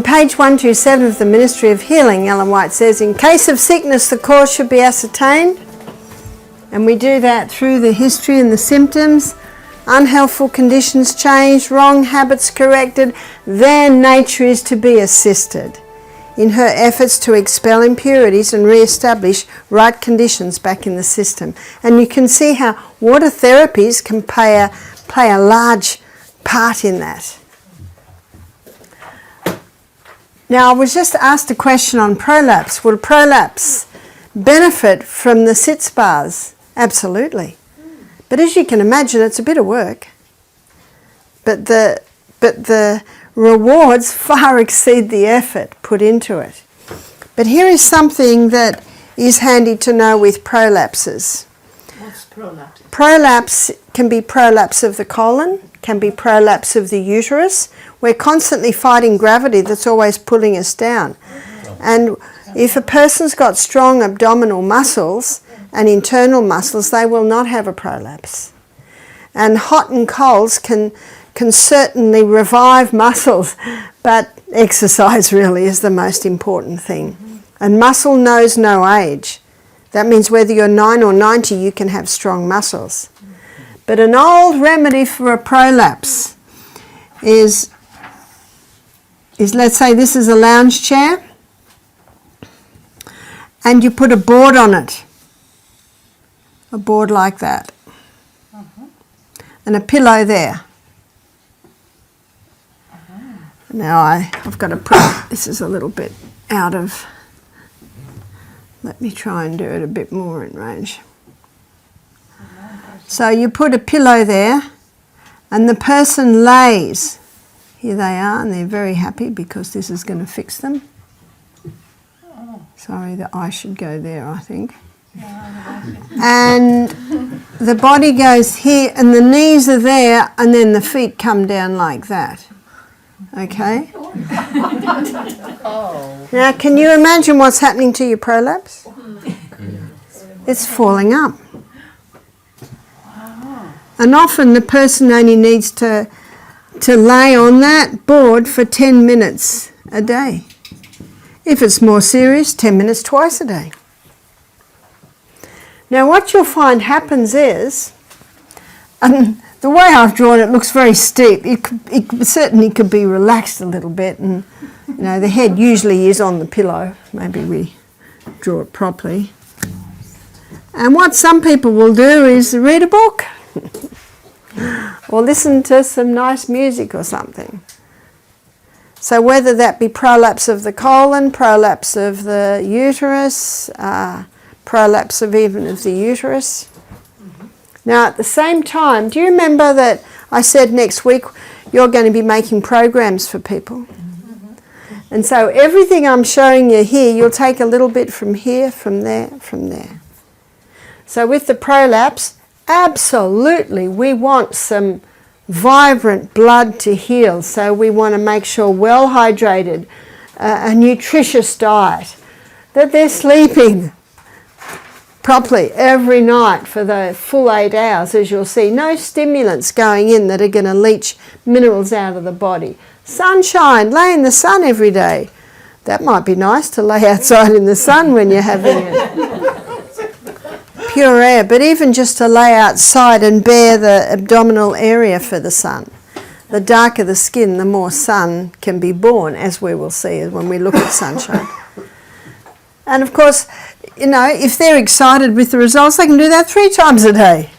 page 127 of the Ministry of Healing, Ellen White says, in case of sickness, the cause should be ascertained. And we do that through the history and the symptoms. Unhealthful conditions changed, wrong habits corrected, then nature is to be assisted in her efforts to expel impurities and re-establish right conditions back in the system. And you can see how water therapies can play a large part in that. Now, I was just asked a question on prolapse. Will prolapse benefit from the sit spas? Absolutely. But as you can imagine, it's a bit of work. But the rewards far exceed the effort put into it. But here is something that is handy to know with prolapses. What's prolapse? Prolapse can be prolapse of the colon, can be prolapse of the uterus. We're constantly fighting gravity that's always pulling us down. And if a person's got strong abdominal muscles and internal muscles, they will not have a prolapse. And hot and colds can certainly revive muscles, but exercise really is the most important thing. And muscle knows no age. That means whether you're 9 or 90, you can have strong muscles. But an old remedy for a prolapse is let's say this is a lounge chair, and you put a board on it. A board like that. And a pillow there. Now I've got to put, this is a little bit out of, let me try and do it a bit more in range. So you put a pillow there and the person lays. Here they are, and they're very happy because this is going to fix them. Sorry, the eye should go there, I think. And the body goes here and the knees are there and then the feet come down like that. Okay? Now can you imagine what's happening to your prolapse? It's falling up. And often the person only needs to lay on that board for 10 minutes a day. If it's more serious, 10 minutes twice a day. Now what you'll find happens is, and the way I've drawn it looks very steep. It certainly could be relaxed a little bit, and you know the head usually is on the pillow. Maybe we draw it properly. And what some people will do is read a book or listen to some nice music or something. So whether that be prolapse of the colon, prolapse of the uterus, prolapse of even of the uterus. Now at the same time, do you remember that I said next week you're going to be making programs for people? And so everything I'm showing you here, you'll take a little bit from here, from there, from there. So with the prolapse, absolutely we want some vibrant blood to heal. So we want to make sure well hydrated, a nutritious diet, that they're sleeping properly every night for the full 8 hours, as you'll see. No stimulants going in that are going to leach minerals out of the body. Sunshine, lay in the sun every day. That might be nice to lay outside in the sun when you're having it. Pure air, but even just to lay outside and bare the abdominal area for the sun. The darker the skin, the more sun can be born, as we will see when we look at sunshine. And of course, you know, if they're excited with the results, they can do that 3 times a day.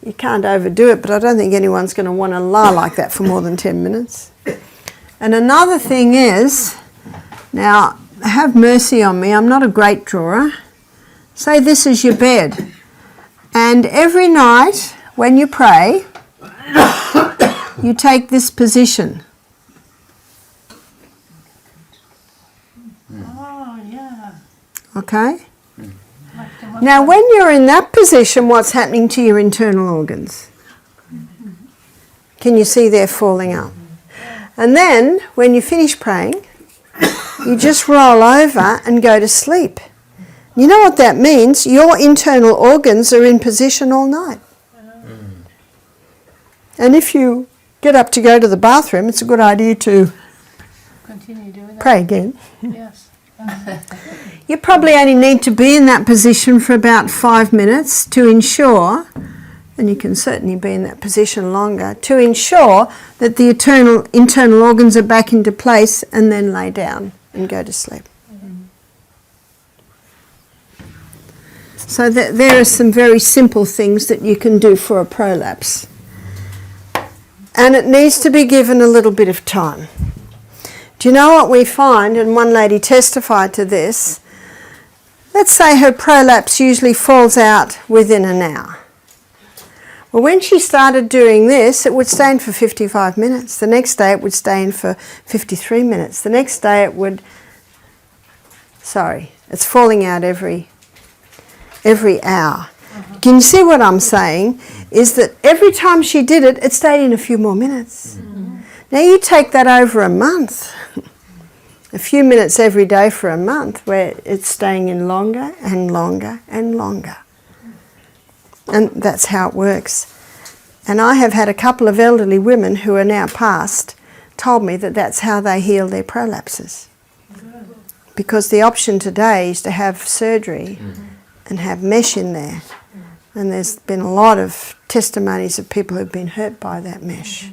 You can't overdo it, but I don't think anyone's going to want to lie like that for more than 10 minutes. And another thing is, now, have mercy on me, I'm not a great drawer. Say this is your bed. And every night when you pray, you take this position. Okay? Now when you're in that position, what's happening to your internal organs? Can you see they're falling up? And then when you finish praying, you just roll over and go to sleep. You know what that means? Your internal organs are in position all night. And if you get up to go to the bathroom, it's a good idea to Continue doing that. Pray again. Yes. You probably only need to be in that position for about 5 minutes to ensure, and you can certainly be in that position longer, to ensure that the internal organs are back into place, and then lay down and go to sleep. So there are some very simple things that you can do for a prolapse. And it needs to be given a little bit of time. Do you know what we find? And one lady testified to this. Let's say her prolapse usually falls out within an hour. Well, when she started doing this, it would stay in for 55 minutes. The next day it would stay in for 53 minutes. The next day it would... Sorry, it's falling out every hour. Can you see what I'm saying? Is that every time she did it, it stayed in a few more minutes. Now you take that over a month. A few minutes every day for a month, where it's staying in longer and longer and longer. And that's how it works. And I have had a couple of elderly women who are now passed told me that that's how they heal their prolapses. Because the option today is to have surgery and have mesh in there. And there's been a lot of testimonies of people who've been hurt by that mesh.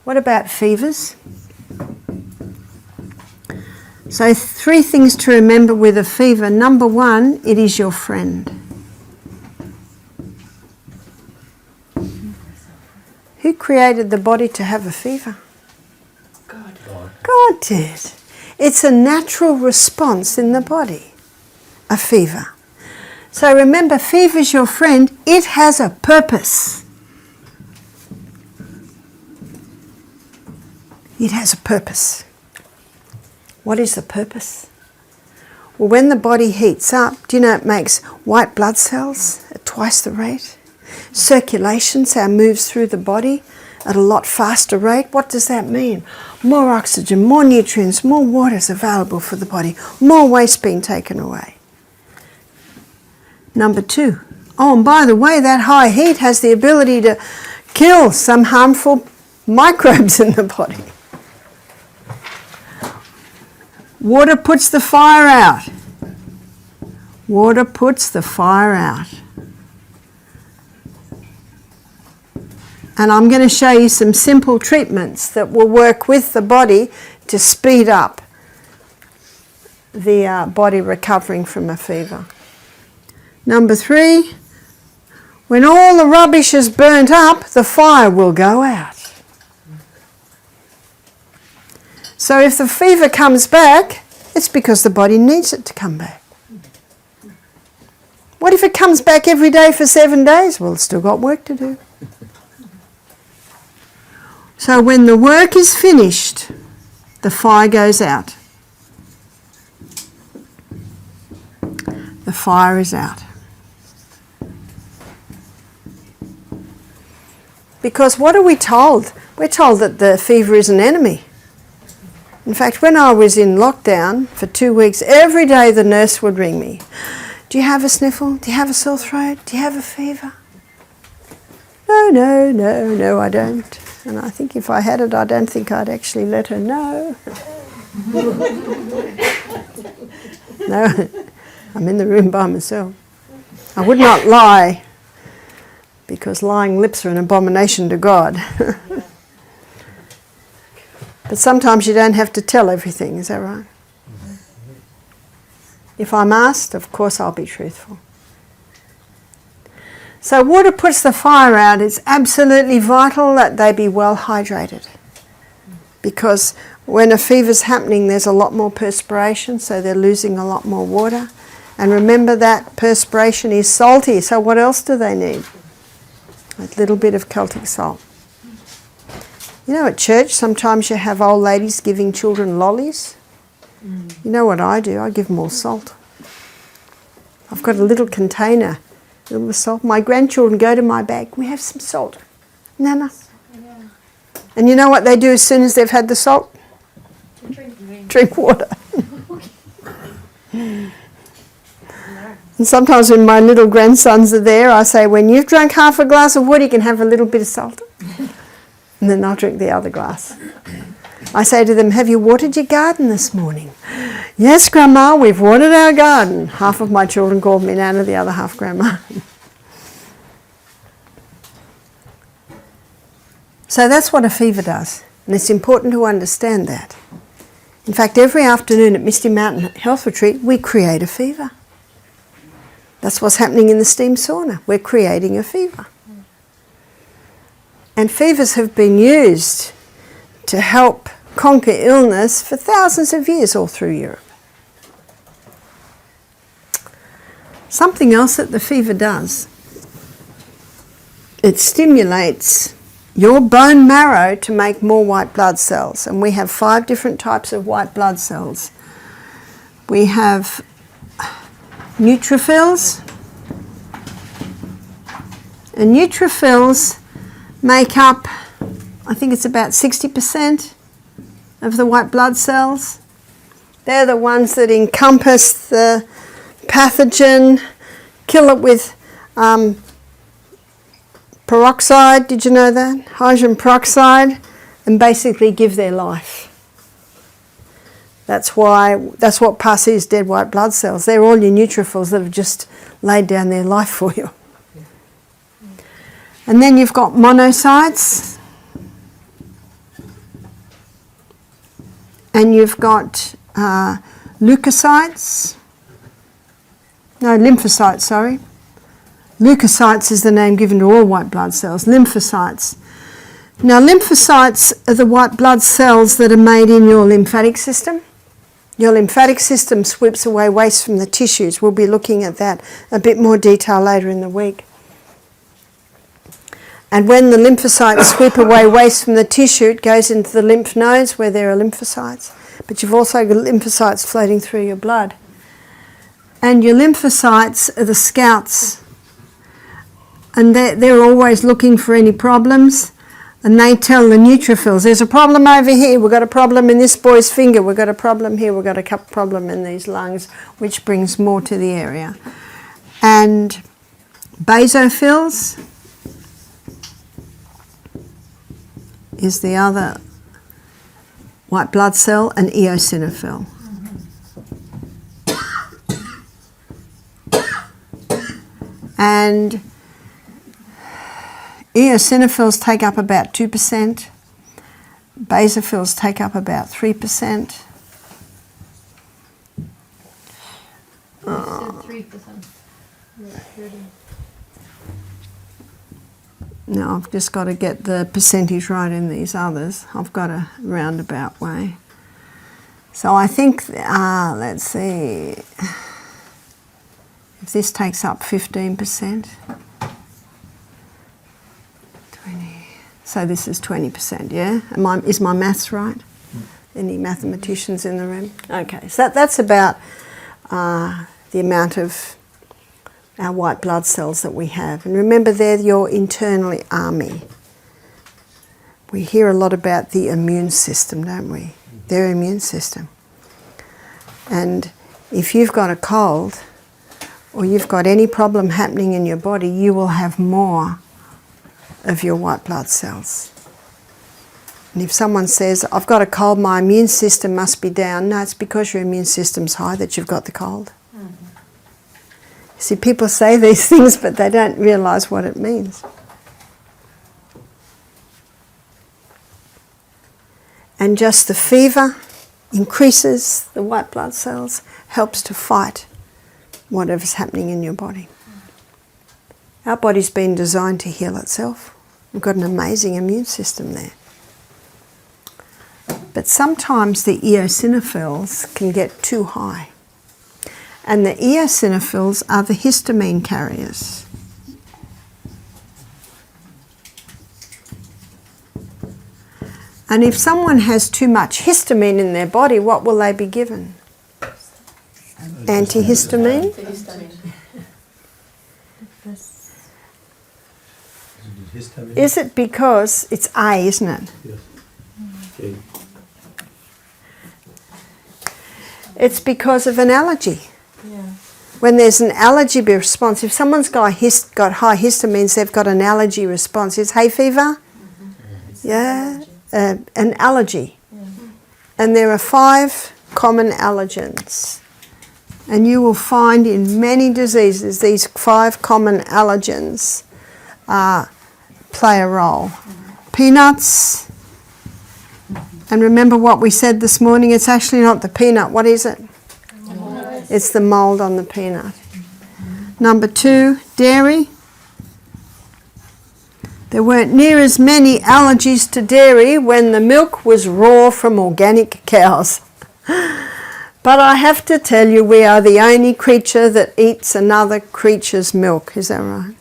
What about fevers? So 3 things to remember with a fever. Number 1, it is your friend. Who created the body to have a fever? God. God did. It's a natural response in the body, a fever. So remember, fever's your friend. It has a purpose. It has a purpose. What is the purpose? Well, when the body heats up, do you know it makes white blood cells at twice the rate? Circulation so moves through the body at a lot faster rate. What does that mean? More oxygen, more nutrients, more water is available for the body, more waste being taken away. Number 2. Oh, and by the way, that high heat has the ability to kill some harmful microbes in the body. Water puts the fire out. Water puts the fire out. And I'm going to show you some simple treatments that will work with the body to speed up the body recovering from a fever. Number 3, when all the rubbish is burnt up, the fire will go out. So if the fever comes back, it's because the body needs it to come back. What if it comes back every day for 7 days? Well, it's still got work to do. So when the work is finished, the fire goes out. The fire is out. Because what are we told? We're told that the fever is an enemy. In fact, when I was in lockdown for 2 weeks, every day the nurse would ring me. Do you have a sniffle? Do you have a sore throat? Do you have a fever? No, I don't. And I think if I had it, I don't think I'd actually let her know. No, I'm in the room by myself. I would not lie, because lying lips are an abomination to God. But sometimes you don't have to tell everything, is that right? If I'm asked, of course I'll be truthful. So water puts the fire out. It's absolutely vital that they be well hydrated. Because when a fever's happening, there's a lot more perspiration, so they're losing a lot more water. And remember that perspiration is salty, so what else do they need? A little bit of Celtic salt. You know, at church, sometimes you have old ladies giving children lollies. You know what I do? I give them all salt. I've got a little container, a little salt. My grandchildren go to my bag, we have some salt. Nana. Yeah. And you know what they do as soon as they've had the salt? Drink water. And sometimes when my little grandsons are there, I say, when you've drunk half a glass of water, you can have a little bit of salt. And then I'll drink the other glass. I say to them, have you watered your garden this morning? Yes, Grandma, we've watered our garden. Half of my children called me Nana, the other half Grandma. So that's what a fever does, and it's important to understand that. In fact, every afternoon at Misty Mountain Health Retreat, we create a fever. That's what's happening in the steam sauna. We're creating a fever. And fevers have been used to help conquer illness for thousands of years all through Europe. Something else that the fever does, it stimulates your bone marrow to make more white blood cells. And we have 5 different types of white blood cells. We have neutrophils. And neutrophils make up, I think it's about 60% of the white blood cells. They're the ones that encompass the pathogen, kill it with peroxide, did you know that? Hydrogen peroxide, and basically give their life. That's what pus is, dead white blood cells. They're all your neutrophils that have just laid down their life for you. And then you've got monocytes, and you've got lymphocytes. Leukocytes is the name given to all white blood cells, lymphocytes. Now, lymphocytes are the white blood cells that are made in your lymphatic system. Your lymphatic system sweeps away waste from the tissues. We'll be looking at that a bit more detail later in the week. And when the lymphocytes sweep away waste from the tissue, it goes into the lymph nodes where there are lymphocytes. But you've also got lymphocytes floating through your blood. And your lymphocytes are the scouts. And they're always looking for any problems. And they tell the neutrophils, there's a problem over here, we've got a problem in this boy's finger, we've got a problem here, we've got a problem in these lungs, which brings more to the area. And basophils is the other white blood cell, and eosinophil. And eosinophils take up about 2%. Basophils take up about 3%. 3%. No, I've just got to get the percentage right in these others. I've got a roundabout way. So I think, let's see, if this takes up 15%, 20, so this is 20%, yeah? Is my maths right? Any mathematicians in the room? Okay, so that's about the amount of our white blood cells that we have. And remember, they're your internal army. We hear a lot about the immune system, don't we? Their immune system. And if you've got a cold or you've got any problem happening in your body, you will have more of your white blood cells. And if someone says, I've got a cold, my immune system must be down, no, it's because your immune system's high that you've got the cold. See, people say these things, but they don't realise what it means. And just the fever increases the white blood cells, helps to fight whatever's happening in your body. Our body's been designed to heal itself. We've got an amazing immune system there. But sometimes the eosinophils can get too high. And the eosinophils are the histamine carriers. And if someone has too much histamine in their body, what will they be given? Antihistamine? Is it because it's A, isn't it? Yes. Okay. It's because of an allergy. Yeah. When there's an allergy response, if someone's got high histamines, they've got an allergy response. Is hay fever? Mm-hmm. Yeah, an allergy. Yeah. And there are 5 common allergens. And you will find in many diseases these 5 common allergens play a role. Peanuts, and remember what we said this morning, it's actually not the peanut. What is it? It's the mould on the peanut. Number 2, dairy. There weren't near as many allergies to dairy when the milk was raw from organic cows. But I have to tell you, we are the only creature that eats another creature's milk. Is that right?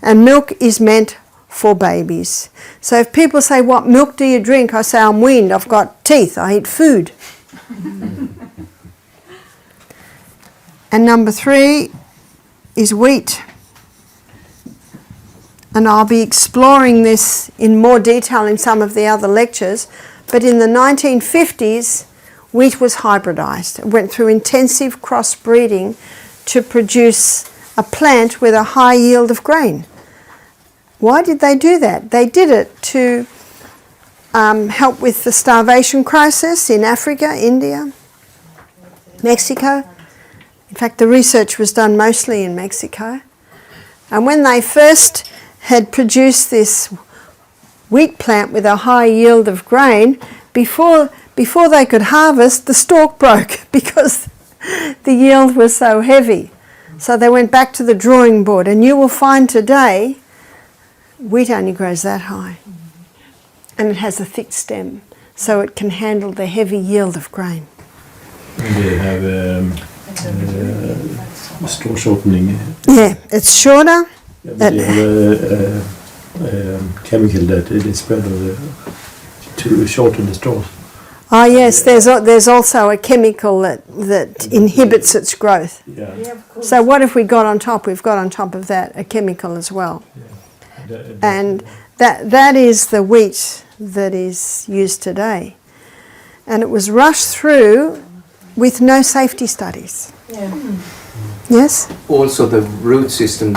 And milk is meant for babies. So if people say, what milk do you drink? I say, I'm weaned. I've got teeth. I eat food. And number 3 is wheat. And I'll be exploring this in more detail in some of the other lectures. But in the 1950s, wheat was hybridized. It went through intensive crossbreeding to produce a plant with a high yield of grain. Why did they do that? They did it to help with the starvation crisis in Africa, India, Mexico. In fact, the research was done mostly in Mexico. And when they first had produced this wheat plant with a high yield of grain, before they could harvest, the stalk broke because the yield was so heavy. So they went back to the drawing board, and you will find today wheat only grows that high, and it has a thick stem, so it can handle the heavy yield of grain. And they have straw shortening. Yeah, it's shorter. Yeah, but they have a chemical that it is spread to shorten the straws. Oh yes, there's also a chemical that inhibits its growth. Yeah. of course. So what have we got on top? We've got on top of that a chemical as well. And that is the wheat that is used today. And it was rushed through with no safety studies. Yeah. Yes? Also, the root system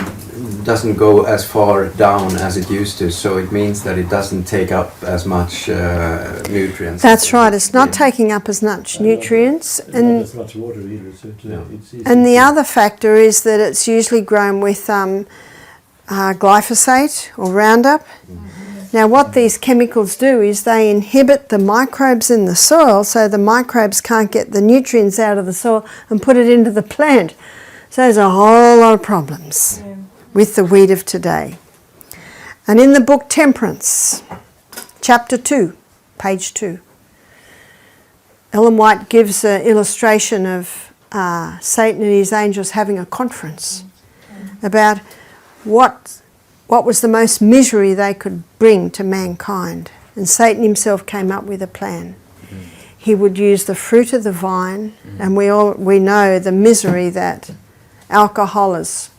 doesn't go as far down as it used to, so it means that it doesn't take up as much nutrients. That's right, it's not taking up as much nutrients. Not as much water either. So it's easy And the to- other factor is that it's usually grown with glyphosate or Roundup. Now what these chemicals do is they inhibit the microbes in the soil, so the microbes can't get the nutrients out of the soil and put it into the plant. So there's a whole lot of problems with the wheat of today. And in the book Temperance, chapter 2, page 2, Ellen White gives an illustration of Satan and his angels having a conference about what was the most misery they could bring to mankind. And Satan himself came up with a plan. He would use the fruit of the vine, and we know the misery that alcohol has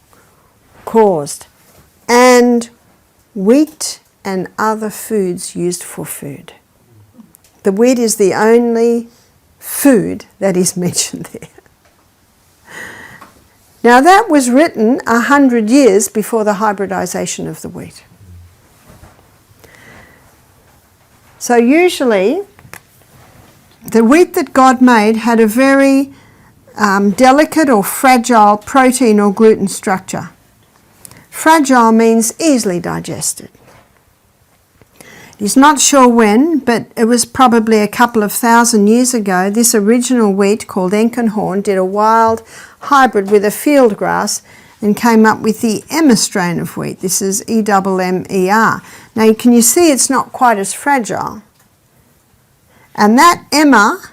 caused, and wheat and other foods used for food. The wheat is the only food that is mentioned there. Now that was written 100 years before the hybridization of the wheat. So usually the wheat that God made had a very delicate or fragile protein or gluten structure. Fragile means easily digested. He's not sure when, but it was probably a couple of thousand years ago. This original wheat called Enkenhorn did a wild hybrid with a field grass and came up with the Emmer strain of wheat. This is EMMER. Now can you see it's not quite as fragile? And that Emmer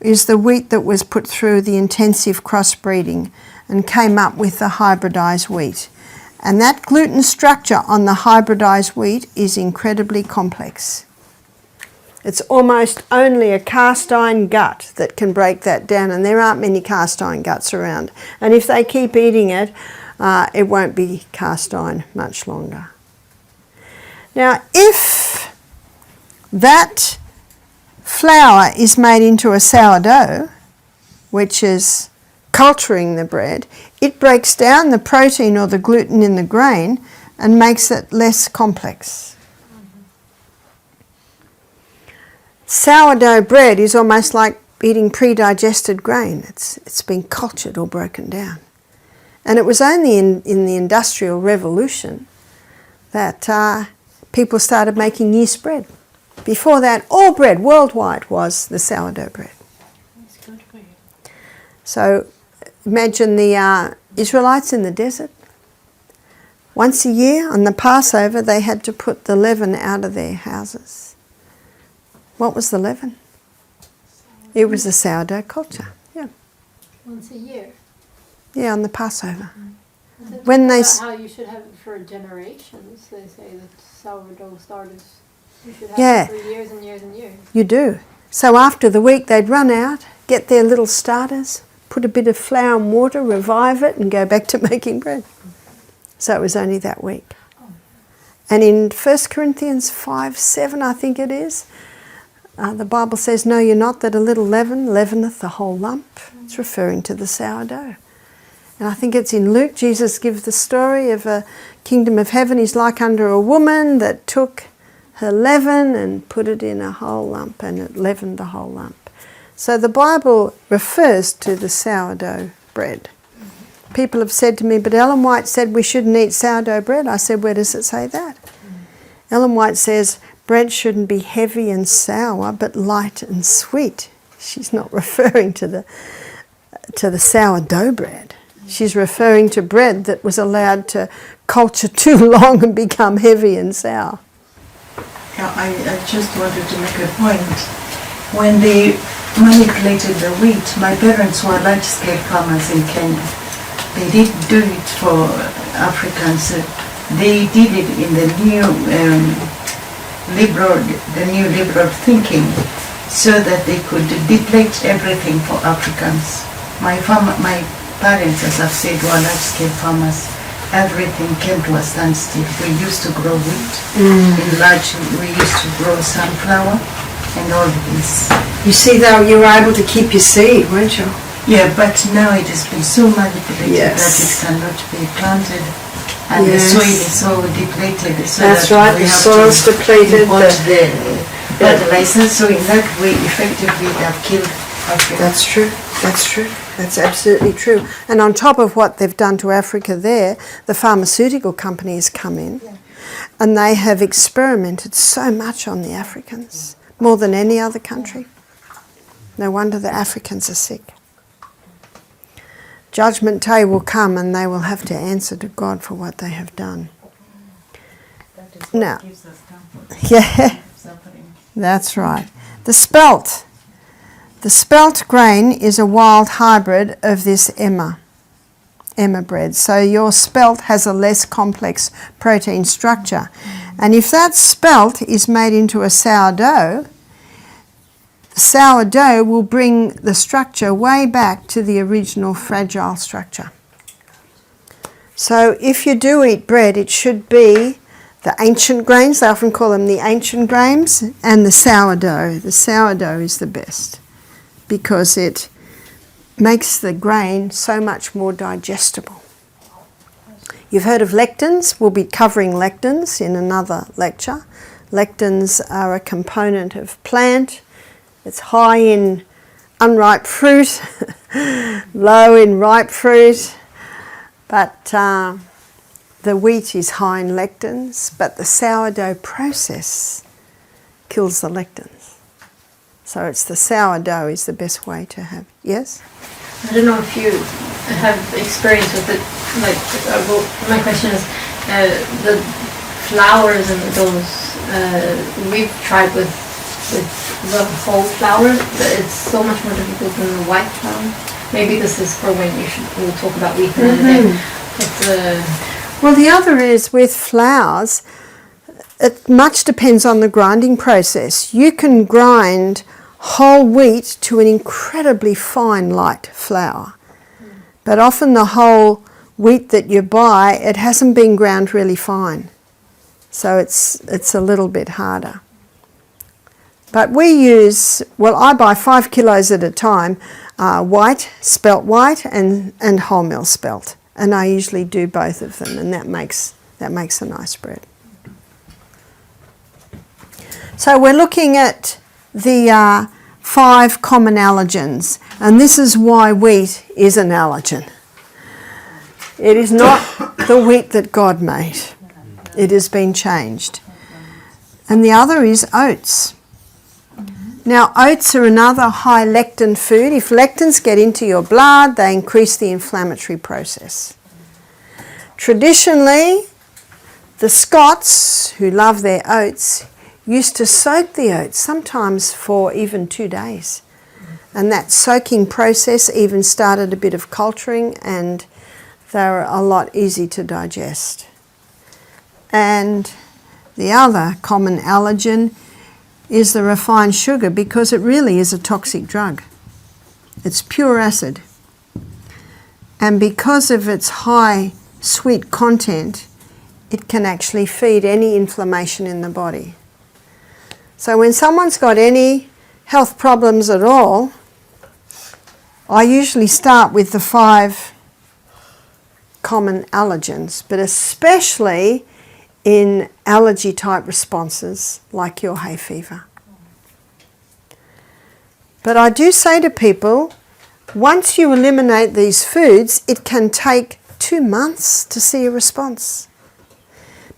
is the wheat that was put through the intensive crossbreeding and came up with the hybridized wheat. And that gluten structure on the hybridized wheat is incredibly complex. It's almost only a cast iron gut that can break that down, and there aren't many cast iron guts around. And if they keep eating it, it won't be cast iron much longer. Now, if that flour is made into a sourdough, which is culturing the bread, it breaks down the protein or the gluten in the grain and makes it less complex. Sourdough bread is almost like eating pre-digested grain. It's been cultured or broken down. And it was only in the Industrial Revolution that people started making yeast bread. Before that, all bread worldwide was the sourdough bread. That's good for you. So imagine the Israelites in the desert. Once a year on the Passover, they had to put the leaven out of their houses. What was the leaven? It was the sourdough culture. Yeah, Once a year. yeah, on the Passover. That's When they how you should have it for generations. They say that sourdough starters, you should have Yeah. it for years and years and years. You do. So after the week, they'd run out, get their little starters, put a bit of flour and water, revive it, and go back to making bread. So it was only that week. And in 1 Corinthians 5:7, I think it is, the Bible says, "Know you not that a little leaven leaveneth the whole lump?" It's referring to the sourdough. And I think it's in Luke, Jesus gives the story of a kingdom of heaven is like unto a woman that took her leaven and put it in a whole lump, and it leavened the whole lump. So the Bible refers to the sourdough bread. People have said to me, but Ellen White said we shouldn't eat sourdough bread. I said, where does it say that? Ellen White says bread shouldn't be heavy and sour, but light and sweet. She's not referring to the sourdough bread. She's referring to bread that was allowed to culture too long and become heavy and sour. Yeah, I just wanted to make a point. When they manipulated the wheat, my parents were large-scale farmers in Kenya. They didn't do it for Africans. They did it in the new liberal thinking, so that they could deplete everything for Africans. My parents, as I've said, were large-scale farmers. Everything came to a standstill. We used to grow wheat in large. We used to grow sunflower and all this. You see, though, you were able to keep your seed, weren't you? Yeah, but now it has been so manipulated that it cannot be planted, and the soil is so depleted. So That's that right, we the have soil's to depleted. import the fertilizer. So in that way, effectively, they have killed Africa. That's true. That's true. That's absolutely true. And on top of what they've done to Africa there, the pharmaceutical companies come in and they have experimented so much on the Africans, more than any other country. No wonder the Africans are sick. Judgment day will come and they will have to answer to God for what they have done. That is what Now, gives us comfort. yeah, Suffering. that's right. The spelt. The spelt grain is a wild hybrid of this emmer bread. So your spelt has a less complex protein structure. And if that spelt is made into a sourdough, the sourdough will bring the structure way back to the original fragile structure. So if you do eat bread, it should be the ancient grains, they often call them the ancient grains, and the sourdough. The sourdough is the best, because it makes the grain so much more digestible. You've heard of lectins. We'll be covering lectins in another lecture. Lectins are a component of plant. It's high in unripe fruit, low in ripe fruit, but the wheat is high in lectins, but the sourdough process kills the lectins. So it's the sourdough is the best way to have. Yes? I don't know if you have experience with it. Like, well, my question is, the flours and those we've tried with the whole flour. It's so much more difficult than the white flour. Maybe this is for when we'll talk about wheat another day. But, well, the other is with flours, it much depends on the grinding process. You can grind whole wheat to an incredibly fine light flour. But often the whole wheat that you buy, it hasn't been ground really fine. So it's a little bit harder. But we use, well, I buy 5 kilos at a time, white, spelt white, and wholemeal spelt. And I usually do both of them, and that makes a nice bread. So we're looking at the 5 common allergens, and this is why wheat is an allergen. It is not the wheat that God made. It has been changed. And the other is oats. Now, oats are another high lectin food. If lectins get into your blood, they increase the inflammatory process. Traditionally, the Scots, who love their oats, used to soak the oats, sometimes for even 2 days. And that soaking process even started a bit of culturing, and they're a lot easy to digest. And the other common allergen is the refined sugar, because it really is a toxic drug. It's pure acid. And because of its high sweet content, it can actually feed any inflammation in the body. So when someone's got any health problems at all, I usually start with the 5 common allergens, but especially in allergy type responses like your hay fever. But I do say to people, once you eliminate these foods, it can take 2 months to see a response.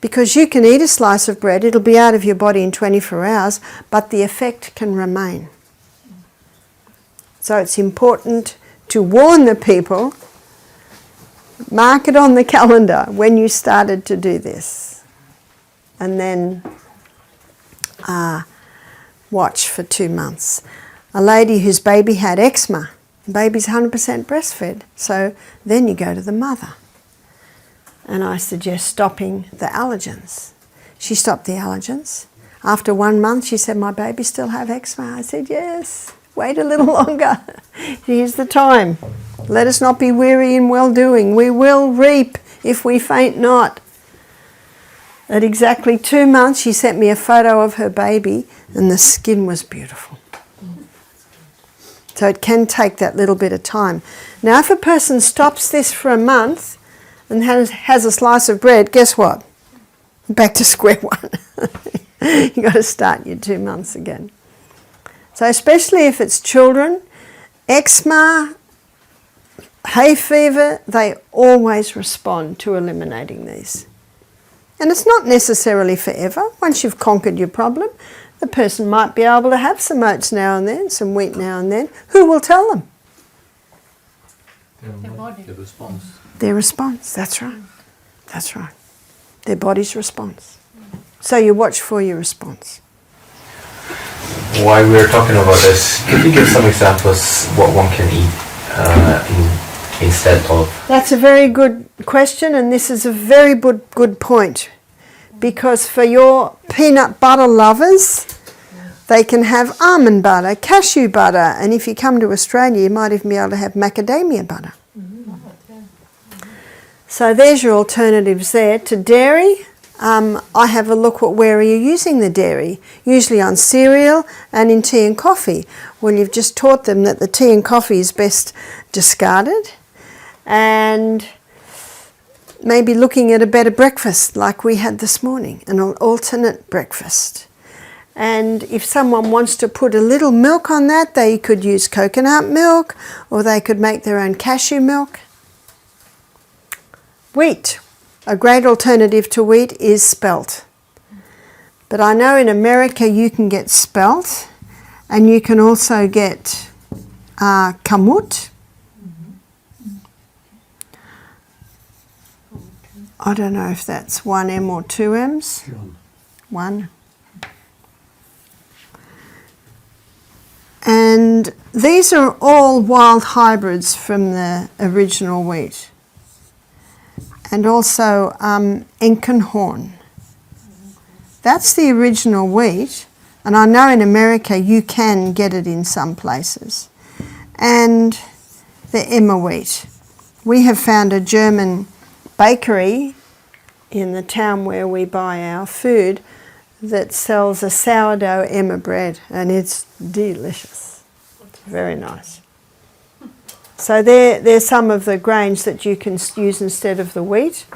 Because you can eat a slice of bread, it'll be out of your body in 24 hours, but the effect can remain. So it's important to warn the people, mark it on the calendar when you started to do this. And then watch for 2 months. A lady whose baby had eczema, the baby's 100% breastfed, so then you go to the mother. And I suggest stopping the allergens. She stopped the allergens. After 1 month, she said, my baby still have eczema. I said, yes, wait a little longer. Here's the time. Let us not be weary in well-doing. We will reap if we faint not. At exactly 2 months, she sent me a photo of her baby, and the skin was beautiful. So it can take that little bit of time. Now, if a person stops this for a month and has a slice of bread, guess what? Back to square one. You've got to start your 2 months again. So especially if it's children, eczema, hay fever, they always respond to eliminating these. And it's not necessarily forever. Once you've conquered your problem, the person might be able to have some oats now and then, some wheat now and then. Who will tell them? Their body. The response. Their response, that's right. That's right. Their body's response. So you watch for your response. While we're talking about this, could you give some examples what one can eat instead of? That's a very good question, and this is a very good point. Because for your peanut butter lovers, they can have almond butter, cashew butter, and if you come to Australia, you might even be able to have macadamia butter. So there's your alternatives there. To dairy, I have a look at where are you using the dairy. Usually on cereal and in tea and coffee. Well, you've just taught them that the tea and coffee is best discarded. And maybe looking at a better breakfast like we had this morning, an alternate breakfast. And if someone wants to put a little milk on that, they could use coconut milk, or they could make their own cashew milk. Wheat. A great alternative to wheat is spelt. But I know in America you can get spelt, and you can also get kamut. I don't know if that's 1M or 2Ms. 1. And these are all wild hybrids from the original wheat. And also Enkenhorn. That's the original wheat, and I know in America you can get it in some places. And the Emma wheat. We have found a German bakery in the town where we buy our food that sells a sourdough Emma bread, and it's delicious. Very nice. So there's some of the grains that you can use instead of the wheat.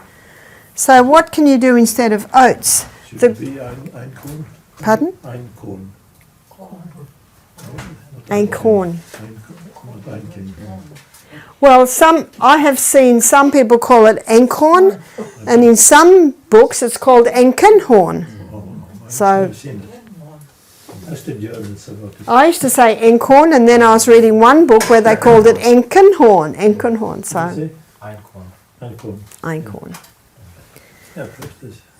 So what can you do instead of oats? Should it be Einkorn? Pardon? Einkorn. Einkorn. Well, I have seen some people call it Einkorn, and in some books it's called Enkenhorn. So I used to say Einkorn, and then I was reading one book where they called it Enkenhorn. Enkenhorn. So Einkorn.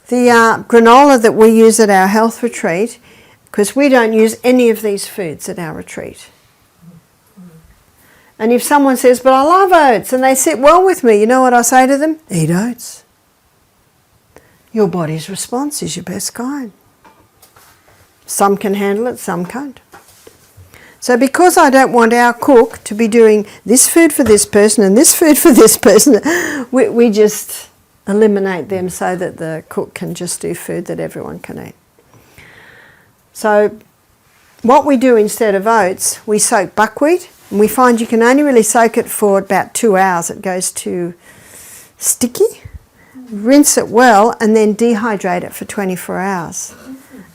The granola that we use at our health retreat, because we don't use any of these foods at our retreat. And if someone says, but I love oats, and they sit well with me, you know what I say to them? Eat oats. Your body's response is your best guide. Some can handle it, some can't. So because I don't want our cook to be doing this food for this person and this food for this person, we just eliminate them so that the cook can just do food that everyone can eat. So what we do instead of oats, we soak buckwheat, and we find you can only really soak it for about 2 hours. It goes too sticky. Rinse it well and then dehydrate it for 24 hours.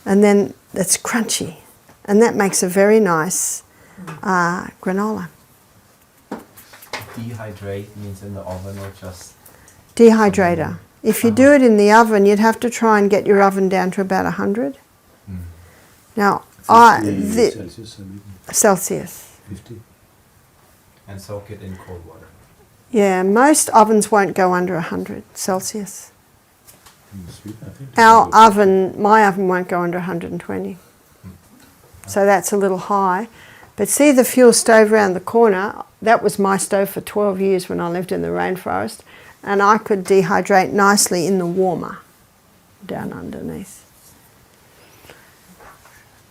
And then it's crunchy. And that makes a very nice granola. Dehydrate means in the oven or just... Dehydrator. If you do it in the oven, you'd have to try and get your oven down to about 100. Now, Celsius. 50. And soak it in cold water. Yeah, most ovens won't go under 100 Celsius. Sweden, I think. My oven won't go under 120. So that's a little high. But see the fuel stove around the corner? That was my stove for 12 years when I lived in the rainforest. And I could dehydrate nicely in the warmer down underneath.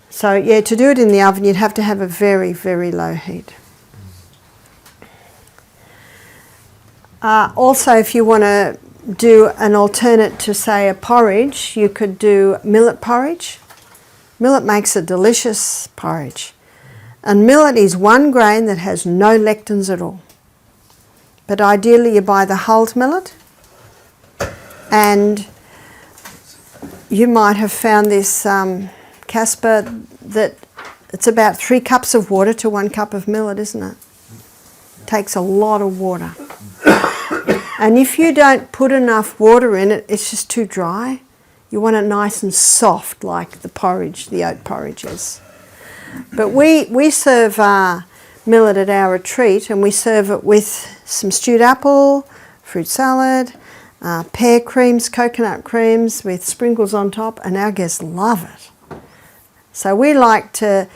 So yeah, to do it in the oven, you'd have to have a very, very low heat. Also, if you want to do an alternate to, say, a porridge, you could do millet porridge. Millet makes a delicious porridge. And millet is one grain that has no lectins at all. But ideally you buy the hulled millet. And you might have found this, Casper, that it's about 3 cups of water to 1 cup of millet, isn't it? Takes a lot of water. And if you don't put enough water in it, it's just too dry. You want it nice and soft like the porridge, the oat porridge is. But we serve millet at our retreat, and we serve it with some stewed apple, fruit salad, pear creams, coconut creams with sprinkles on top, and our guests love it. So we like to,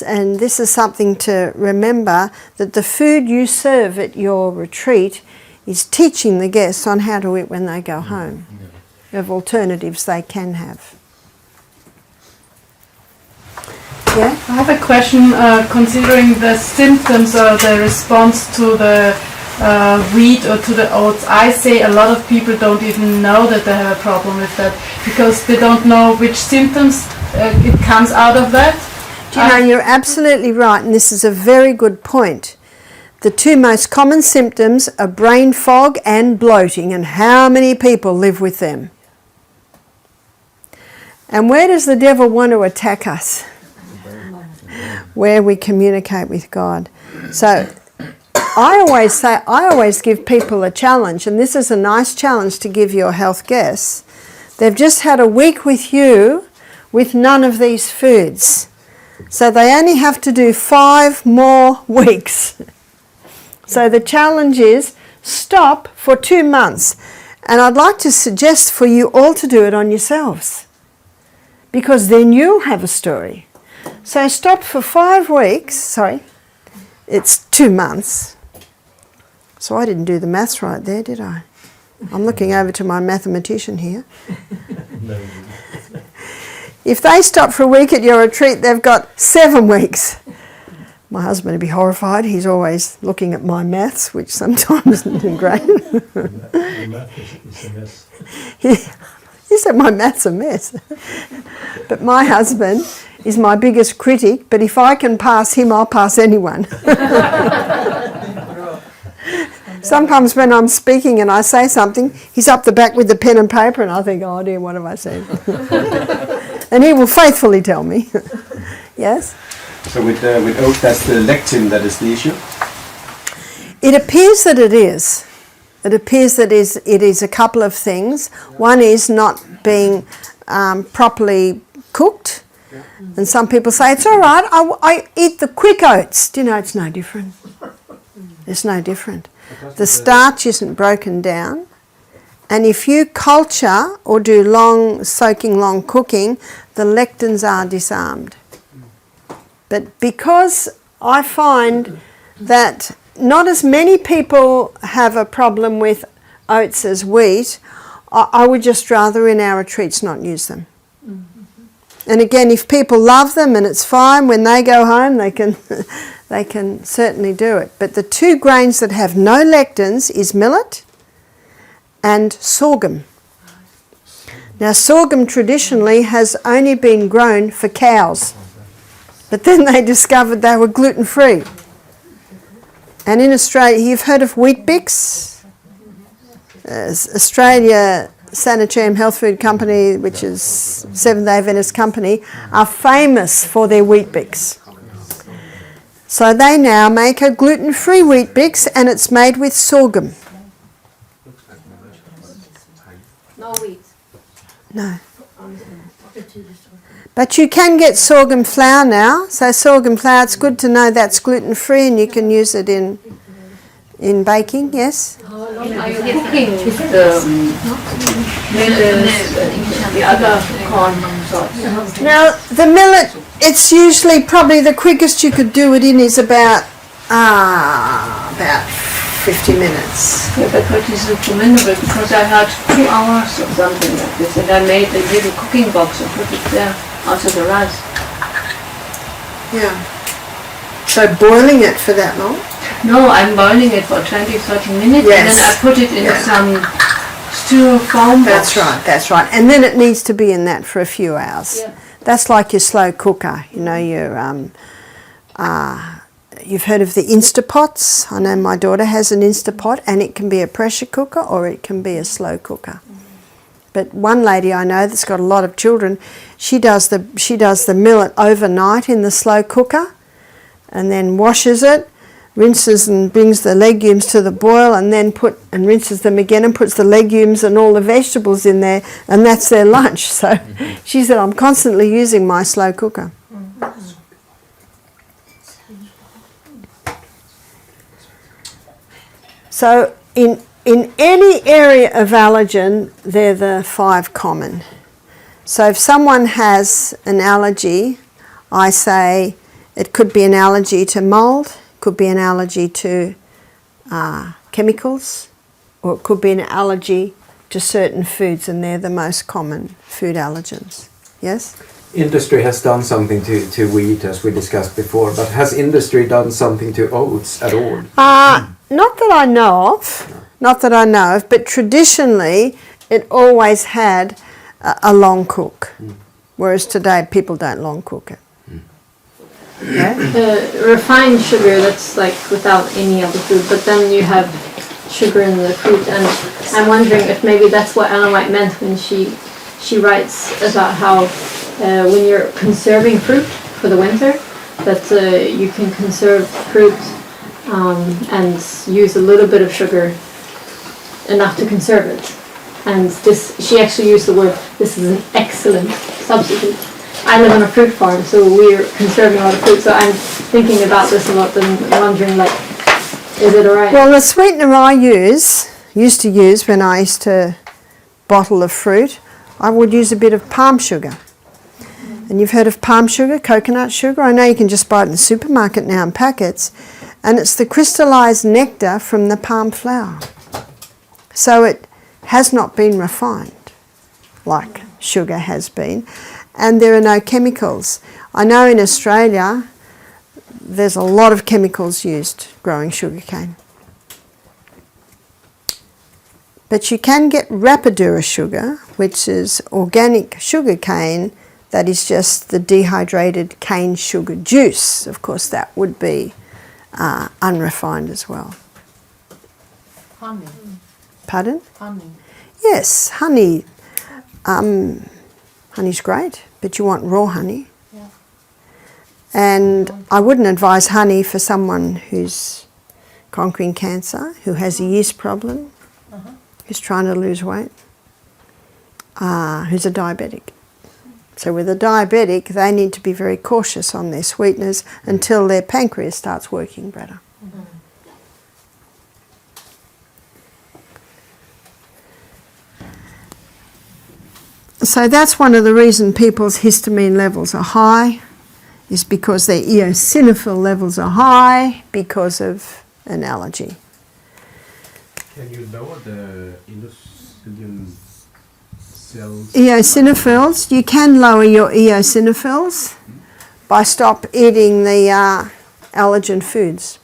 and this is something to remember, that the food you serve at your retreat is teaching the guests on how to eat when they go home, of alternatives they can have. Yeah? I have a question considering the symptoms or the response to the wheat or to the oats. I say a lot of people don't even know that they have a problem with that because they don't know which symptoms it comes out of that. Do you know, you're absolutely right, and this is a very good point. The 2 most common symptoms are brain fog and bloating, and how many people live with them? And where does the devil want to attack us? Where we communicate with God. So I always give people a challenge, and this is a nice challenge to give your health guests. They've just had a week with you with none of these foods. So they only have to do 5 more weeks. So the challenge is stop for 2 months. And I'd like to suggest for you all to do it on yourselves, because then you'll have a story. So stop for 5 weeks, it's 2 months. So I didn't do the maths right there, did I? I'm looking over to my mathematician here. If they stop for a week at your retreat, they've got 7 weeks. My husband would be horrified. He's always looking at my maths, which sometimes isn't great. He said my maths a mess. But my husband is my biggest critic, but if I can pass him, I'll pass anyone. Sometimes when I'm speaking and I say something, he's up the back with the pen and paper, and I think, oh dear, what have I said? And he will faithfully tell me. Yes? So with oats, that's the lectin that is the issue? It appears that it is. It appears that it is a couple of things. One is not being properly cooked. And some people say, it's all right, I eat the quick oats. Do you know, it's no different. It's no different. The starch isn't broken down. And if you culture or do long soaking, long cooking, the lectins are disarmed. But because I find that not as many people have a problem with oats as wheat, I would just rather in our retreats not use them. And again, if people love them and it's fine, when they go home they can certainly do it. But the two grains that have no lectins is millet and sorghum. Now sorghum traditionally has only been grown for cows, but then they discovered they were gluten-free. And in Australia, you've heard of Weet-Bix? Australia Sanitarium Health Food Company, which is Seventh-day Adventist company, are famous for their Weet-Bix. So they now make a gluten-free Weet-Bix and it's made with sorghum. No wheat. No. But you can get sorghum flour now. So sorghum flour, it's good to know that's gluten-free and you can use it in baking, yes? Are you cooking with the other corn sorts? Now, the millet, it's usually probably the quickest you could do it in is about 50 minutes. Yeah, but what is recommendable? Because I had 2 hours or something like this, and I made a little cooking box and put it there after the rice. Yeah. So boiling it for that long? No, I'm boiling it for 20-30 minutes, Yes. and then I put it in some styrofoam box. That's right. And then it needs to be in that for a few hours. Yeah. That's like your slow cooker. You know, you've heard of the Instapots. I know my daughter has an Instapot, and it can be a pressure cooker or it can be a slow cooker. But one lady I know that's got a lot of children, she does the millet overnight in the slow cooker, and then washes it, rinses and brings the legumes to the boil, and then rinses them again and puts the legumes and all the vegetables in there, and that's their lunch. So she said, I'm constantly using my slow cooker. So in any area of allergen, they're the 5 common. So if someone has an allergy, I say it could be an allergy to mold, could be an allergy to chemicals, or it could be an allergy to certain foods, and they're the most common food allergens. Yes? Industry has done something to wheat, as we discussed before, but has industry done something to oats at all? Not that I know of. Not that I know of, but traditionally it always had a long cook, whereas today people don't long cook it. Yeah? Refined sugar, that's like without any of the food, but then you have sugar in the fruit, and I'm wondering if maybe that's what Ellen White meant when she writes about how when you're conserving fruit for the winter, that you can conserve fruit and use a little bit of sugar, enough to conserve it. And she actually used the word, this is an excellent substitute. I live on a fruit farm, so we're conserving a lot of fruit, so I'm thinking about this a lot and wondering, like, is it alright? Well, the sweetener I used to use when I used to bottle of fruit, I would use a bit of palm sugar. And you've heard of palm sugar, coconut sugar? I know you can just buy it in the supermarket now in packets. And it's the crystallized nectar from the palm flower. So it has not been refined like sugar has been. And there are no chemicals. I know in Australia there's a lot of chemicals used growing sugarcane. But you can get Rapadura sugar, which is organic sugarcane that is just the dehydrated cane sugar juice. Of course, that would be unrefined as well. Honey. Pardon? Honey. Yes, honey. Honey's great, but you want raw honey. Yeah. And I wouldn't advise honey for someone who's conquering cancer, who has a yeast problem, who's trying to lose weight, who's a diabetic. So with a diabetic, they need to be very cautious on their sweeteners until their pancreas starts working better. So that's one of the reasons people's histamine levels are high, is because their eosinophil levels are high because of an allergy. Can you lower the inosinium cells? Eosinophils, you can lower your eosinophils by stop eating the allergen foods.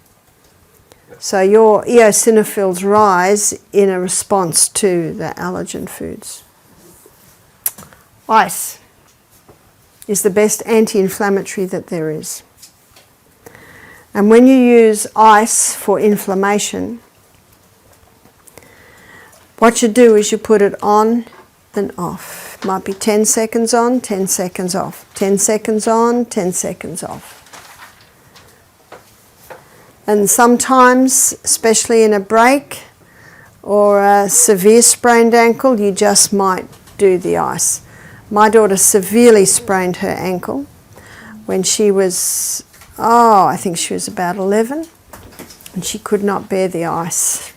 So your eosinophils rise in a response to the allergen foods. Ice is the best anti-inflammatory that there is. And when you use ice for inflammation, what you do is you put it on and off. It might be 10 seconds on, 10 seconds off, 10 seconds on, 10 seconds off. And sometimes, especially in a break or a severe sprained ankle, you just might do the ice. My daughter severely sprained her ankle when she was, I think she was about 11, and she could not bear the ice.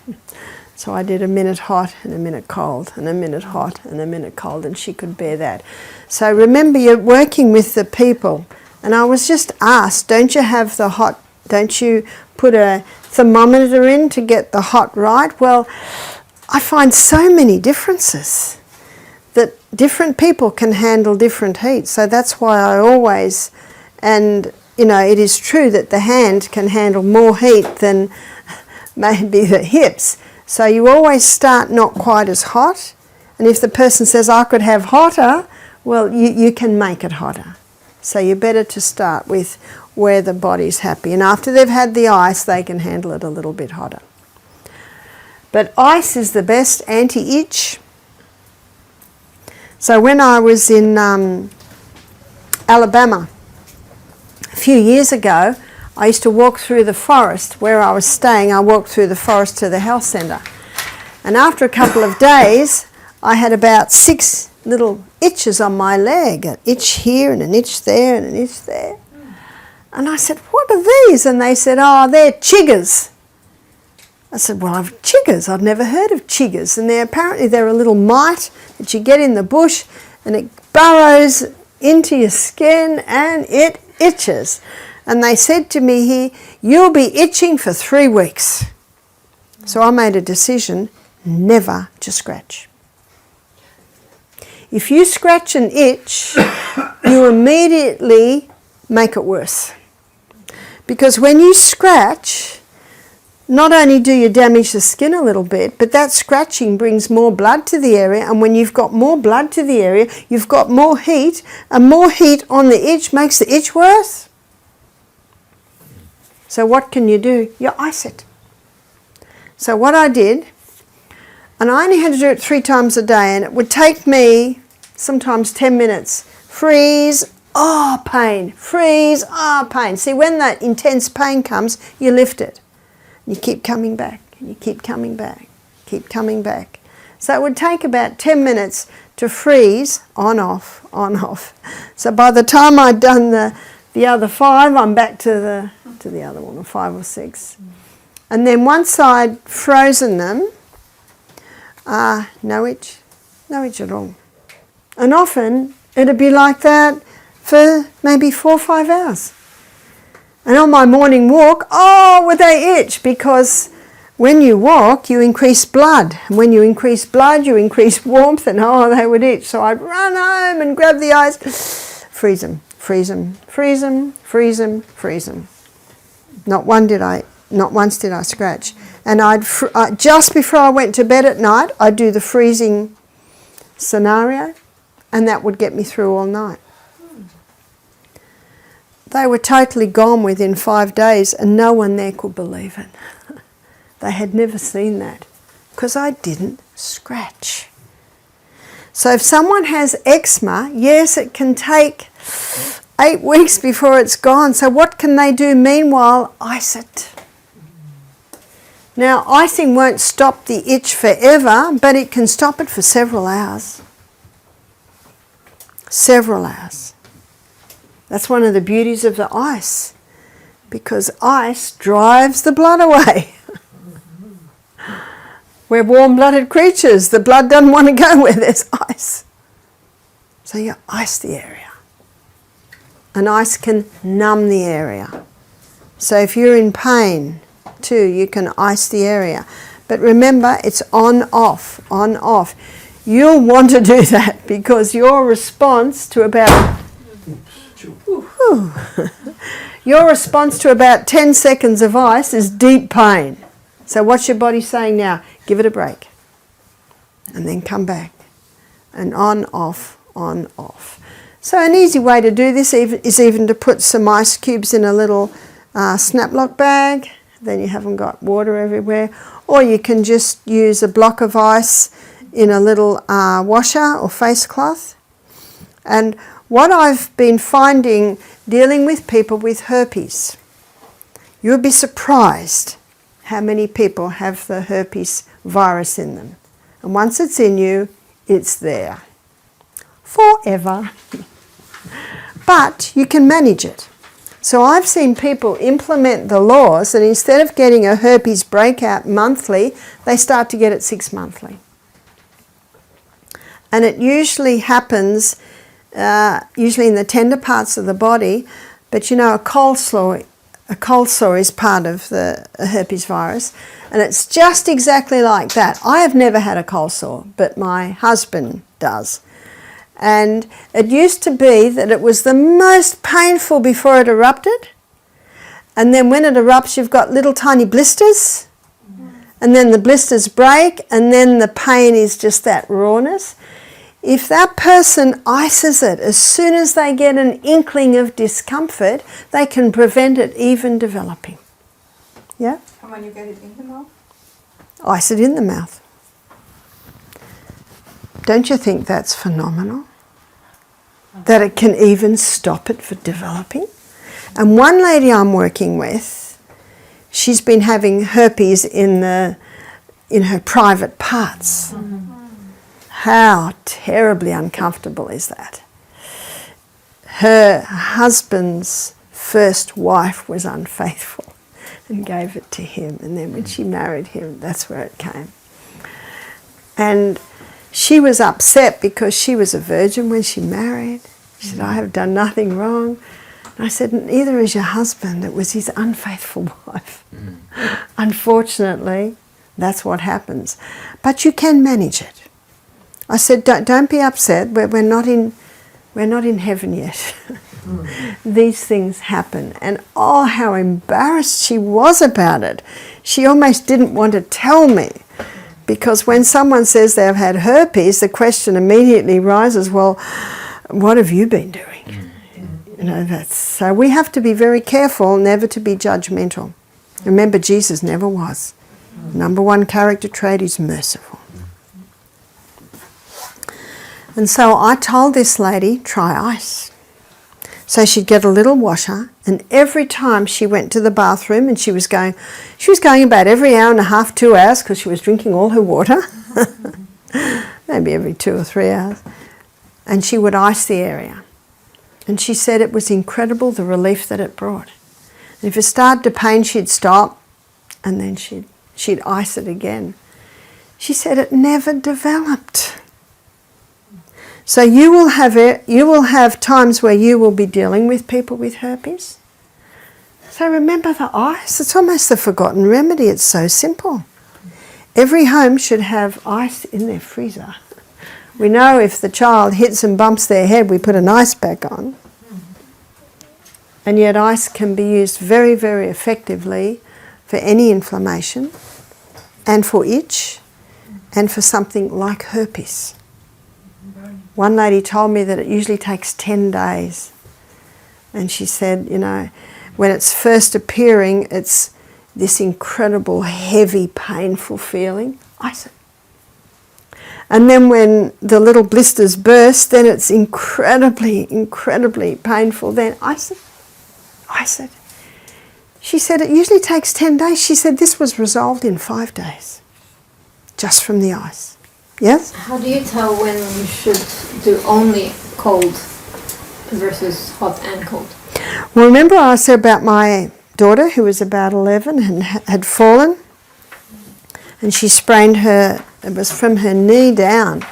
So I did a minute hot and a minute cold and a minute hot and a minute cold, and she could bear that. So remember, you're working with the people. And I was just asked, don't you put a thermometer in to get the hot right? Well, I find so many differences that different people can handle different heat. So that's why I always, and it is true that the hand can handle more heat than maybe the hips. So you always start not quite as hot. And if the person says, I could have hotter, well, you can make it hotter. So you're better to start with where the body's happy. And after they've had the ice, they can handle it a little bit hotter. But ice is the best anti-itch. So when I was in Alabama a few years ago, I used to walk through the forest where I was staying. I walked through the forest to the health centre. And after a couple of days, I had about 6 little itches on my leg. An itch here and an itch there and an itch there. And I said, what are these? And they said, they're chiggers. I said, well, chiggers, I've never heard of chiggers. And apparently they're a little mite that you get in the bush, and it burrows into your skin and it itches. And they said to me here, you'll be itching for 3 weeks. So I made a decision never to scratch. If you scratch an itch, you immediately make it worse. Because when you scratch, not only do you damage the skin a little bit, but that scratching brings more blood to the area, and when you've got more blood to the area, you've got more heat, and more heat on the itch makes the itch worse. So what can you do? You ice it. So what I did, and I only had to do it 3 times a day, and it would take me sometimes 10 minutes. Freeze, pain. Freeze, pain. See, when that intense pain comes, you lift it. You keep coming back, and you keep coming back, keep coming back. So it would take about 10 minutes to freeze, on, off, on, off. So by the time I'd done the other 5, I'm back to the other one, or 5 or 6. And then once I'd frozen them, no itch at all. And often it'd be like that for maybe 4 or 5 hours. And on my morning walk, would they itch? Because when you walk, you increase blood. And when you increase blood, you increase warmth, and they would itch. So I'd run home and grab the ice, freeze them, freeze them, freeze them, freeze them, freeze them. Not once did I scratch. And just before I went to bed at night, I'd do the freezing scenario, and that would get me through all night. They were totally gone within 5 days, and no one there could believe it. They had never seen that, because I didn't scratch. So if someone has eczema, yes, it can take 8 weeks before it's gone. So what can they do meanwhile? Ice it. Now, icing won't stop the itch forever, but it can stop it for several hours. Several hours. That's one of the beauties of the ice, because ice drives the blood away. We're warm-blooded creatures. The blood doesn't want to go where there's ice. So you ice the area. And ice can numb the area. So if you're in pain too, you can ice the area. But remember, it's on, off, on, off. You'll want to do that because your response to about your response to about 10 seconds of ice is deep pain. So what's your body saying now? Give it a break. And then come back. And on, off, on, off. So an easy way to do this is even to put some ice cubes in a little snap lock bag. Then you haven't got water everywhere. Or you can just use a block of ice in a little washer or face cloth. And what I've been finding dealing with people with herpes, you'll be surprised how many people have the herpes virus in them. And once it's in you, it's there. Forever. But you can manage it. So I've seen people implement the laws, and instead of getting a herpes breakout monthly, they start to get it 6 monthly. And it usually happens usually in the tender parts of the body, but you know, a cold sore is part of the herpes virus, and it's just exactly like that. I have never had a cold sore, but my husband does. And it used to be that it was the most painful before it erupted, and then when it erupts you've got little tiny blisters, and then the blisters break, and then the pain is just that rawness. If that person ices it, as soon as they get an inkling of discomfort, they can prevent it even developing. Yeah? And when you get it in the mouth? Ice it in the mouth. Don't you think that's phenomenal? That it can even stop it from developing? And one lady I'm working with, she's been having herpes in her private parts. Mm-hmm. How terribly uncomfortable is that? Her husband's first wife was unfaithful and gave it to him, and then when she married him, that's where it came. And she was upset because she was a virgin when she married. She said, I have done nothing wrong. And I said, neither is your husband. It was his unfaithful wife. Unfortunately, that's what happens. But you can manage it. I said, don't be upset. We're not in heaven yet. These things happen. And oh, how embarrassed she was about it. She almost didn't want to tell me. Because when someone says they've had herpes, the question immediately rises, well, what have you been doing? You know, so we have to be very careful never to be judgmental. Remember, Jesus never was. Number one character trait is merciful. And so I told this lady, try ice. So she'd get a little washer, and every time she went to the bathroom, and she was going about every hour and a half, 2 hours, because she was drinking all her water, maybe every 2 or 3 hours, and she would ice the area. And she said it was incredible, the relief that it brought. And if it started to pain, she'd stop, and then she'd ice it again. She said it never developed. So you will have times where you will be dealing with people with herpes. So remember the ice. It's almost the forgotten remedy. It's so simple. Every home should have ice in their freezer. We know if the child hits and bumps their head, we put an ice pack on. And yet ice can be used very, very effectively for any inflammation, and for itch, and for something like herpes. One lady told me that it usually takes 10 days. And she said, you know, when it's first appearing, it's this incredible, heavy, painful feeling. Ice it. And then when the little blisters burst, then it's incredibly, incredibly painful. Then I said, she said, it usually takes 10 days. She said, this was resolved in 5 days, just from the ice. Yes? How do you tell when you should do only cold versus hot and cold? Well, remember I said about my daughter who was about 11 and had fallen, and she sprained her, it was from her knee down,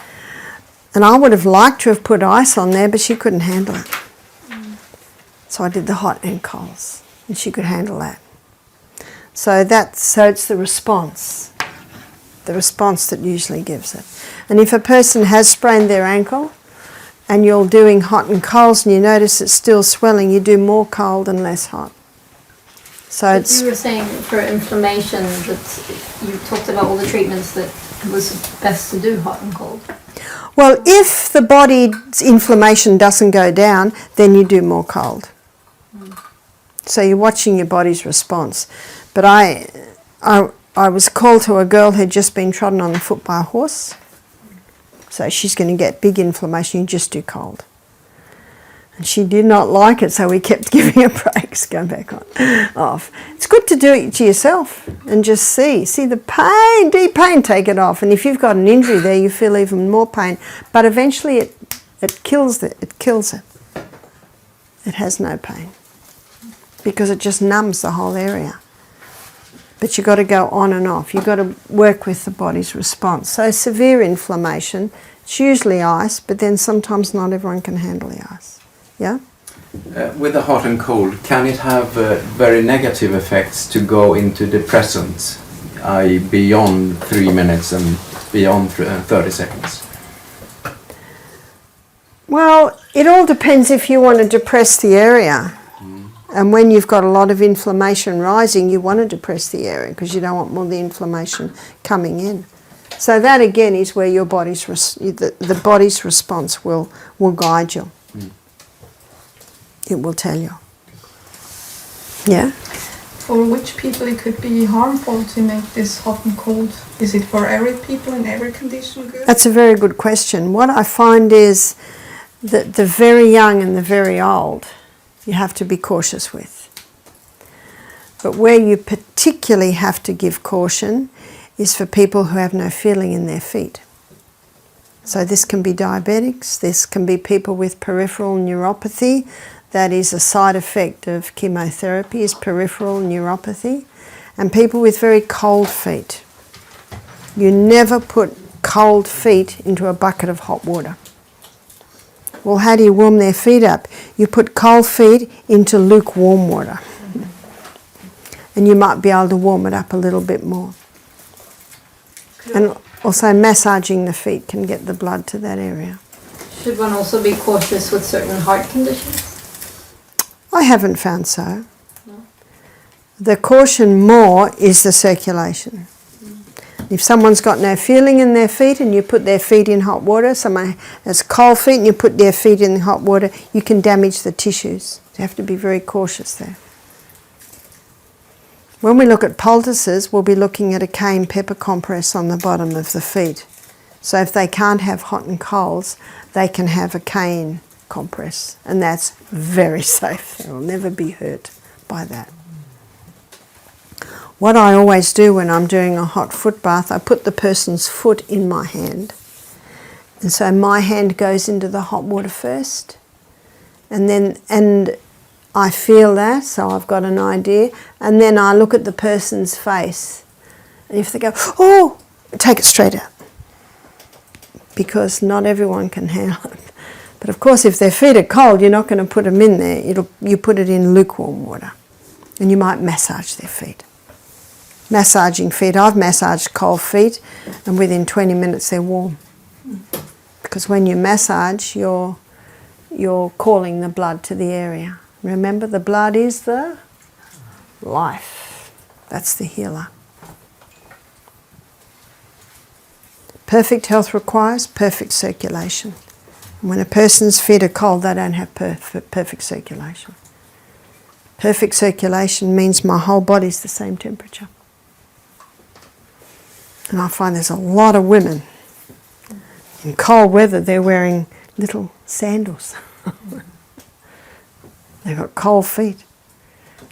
and I would have liked to have put ice on there, but she couldn't handle it. So I did the hot and colds, and she could handle that. So it's the response that usually gives it. And if a person has sprained their ankle and you're doing hot and colds and you notice it's still swelling, you do more cold and less hot. So but you were saying for inflammation that you talked about all the treatments that it was best to do hot and cold. Well, if the body's inflammation doesn't go down, then you do more cold. So you're watching your body's response. But I was called to a girl who'd just been trodden on the foot by a horse. So she's going to get big inflammation, you just do cold. And she did not like it, so we kept giving her breaks, go back on, off. It's good to do it to yourself and just see the pain, deep pain, take it off. And if you've got an injury there, you feel even more pain. But eventually it kills it. It kills it. It has no pain because it just numbs the whole area. But you've got to go on and off. You've got to work with the body's response. So severe inflammation, it's usually ice, but then sometimes not everyone can handle the ice. Yeah? With the hot and cold, can it have very negative effects to go into depressants, i.e. beyond 3 minutes and beyond 30 seconds? Well, it all depends if you want to depress the area. And when you've got a lot of inflammation rising, you want to depress the area because you don't want more of the inflammation coming in. So that again is where your body's the body's response will guide you. It will tell you. Yeah? For which people it could be harmful to make this hot and cold? Is it for every people in every condition good? That's a very good question. What I find is that the very young and the very old, you have to be cautious with. But where you particularly have to give caution is for people who have no feeling in their feet. So this can be diabetics, this can be people with peripheral neuropathy. That is a side effect of chemotherapy, is peripheral neuropathy. And people with very cold feet. You never put cold feet into a bucket of hot water. Well, how do you warm their feet up? You put cold feet into lukewarm water. And you might be able to warm it up a little bit more. And also massaging the feet can get the blood to that area. Should one also be cautious with certain heart conditions? I haven't found so. No. The caution more is the circulation. If someone's got no feeling in their feet and you put their feet in hot water, someone has cold feet and you put their feet in hot water, you can damage the tissues. You have to be very cautious there. When we look at poultices, we'll be looking at a cayenne pepper compress on the bottom of the feet. So if they can't have hot and colds, they can have a cayenne compress, and that's very safe. They will never be hurt by that. What I always do when I'm doing a hot foot bath, I put the person's foot in my hand. And so my hand goes into the hot water first. And I feel that, so I've got an idea. And then I look at the person's face. And if they go, oh, take it straight out. Because not everyone can handle it. But of course, if their feet are cold, you're not going to put them in there. You put it in lukewarm water. And you might massage their feet. Massaging feet, I've massaged cold feet, and within 20 minutes they're warm. Because when you massage, you're calling the blood to the area. Remember, the blood is the life. That's the healer. Perfect health requires perfect circulation. And when a person's feet are cold, they don't have perfect circulation. Perfect circulation means my whole body's the same temperature. And I find there's a lot of women In cold weather, they're wearing little sandals. They've got cold feet.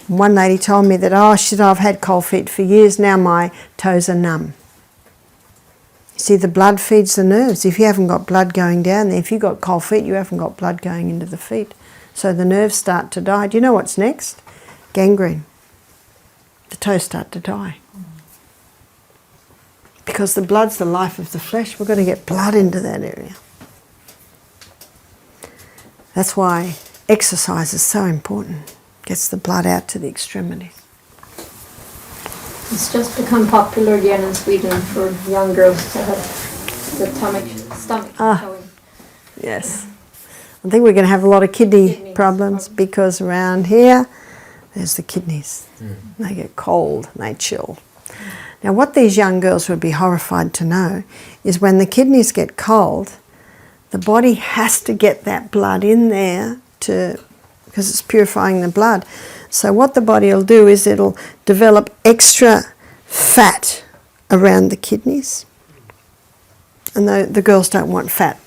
And one lady told me that, oh shit, I've had cold feet for years, now my toes are numb. You see, the blood feeds the nerves. If you haven't got blood going down there, if you've got cold feet, you haven't got blood going into the feet. So the nerves start to die. Do you know what's next? Gangrene. The toes start to die. Because the blood's the life of the flesh. We've got to get blood into that area. That's why exercise is so important. Gets the blood out to the extremities. It's just become popular again in Sweden for young girls to have the stomach showing. Yes. I think we're going to have a lot of kidney problems because around here, there's the kidneys. They get cold and they chill. Now what these young girls would be horrified to know is when the kidneys get cold, the body has to get that blood in there because it's purifying the blood. So what the body will do is it'll develop extra fat around the kidneys. And the girls don't want fat,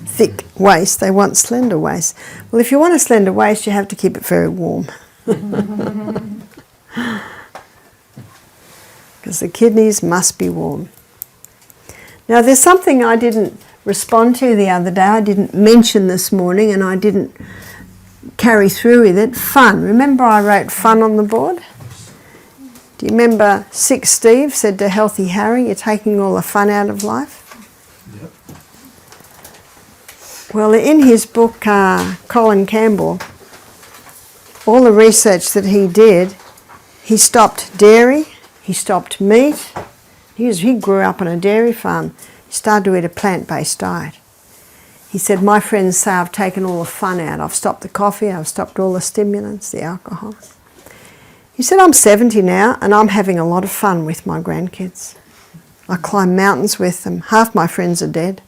thick waist, they want slender waist. Well, if you want a slender waist, you have to keep it very warm. Because the kidneys must be warm. Now there's something I didn't respond to the other day, I didn't mention this morning, and I didn't carry through with it. Fun. Remember I wrote fun on the board? Do you remember Sick Steve said to Healthy Harry, you're taking all the fun out of life? Yep. Well, in his book, Colin Campbell, all the research that he did, he stopped dairy, he stopped meat. He grew up on a dairy farm. He started to eat a plant-based diet. He said, my friends say I've taken all the fun out. I've stopped the coffee, I've stopped all the stimulants, the alcohol. He said, I'm 70 now and I'm having a lot of fun with my grandkids. I climb mountains with them. Half my friends are dead.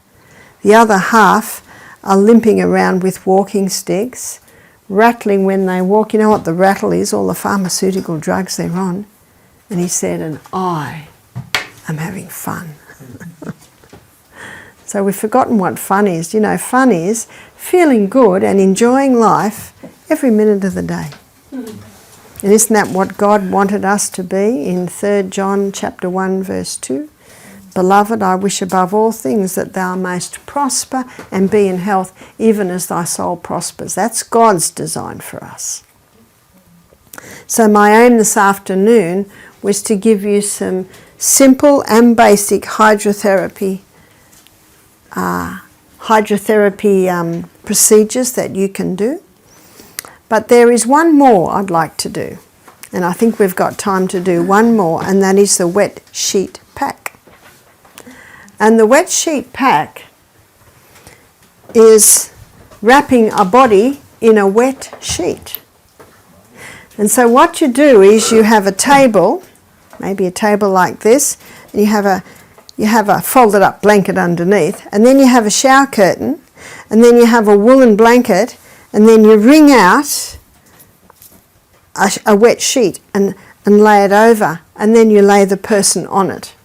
The other half are limping around with walking sticks, rattling when they walk. You know what the rattle is? All the pharmaceutical drugs they're on. And he said, and I am having fun. So we've forgotten what fun is. You know, fun is feeling good and enjoying life every minute of the day. And isn't that what God wanted us to be in 3 John chapter 1 verse 2? Beloved, I wish above all things that thou mayst prosper and be in health, even as thy soul prospers. That's God's design for us. So my aim this afternoon was to give you some simple and basic hydrotherapy procedures that you can do. But there is one more I'd like to do, and I think we've got time to do one more, and that is the wet sheet pack. And the wet sheet pack is wrapping a body in a wet sheet. And so what you do is you have a table, maybe a table like this, and you have a folded up blanket underneath, and then you have a shower curtain, and then you have a woolen blanket, and then you wring out a wet sheet and lay it over, and then you lay the person on it.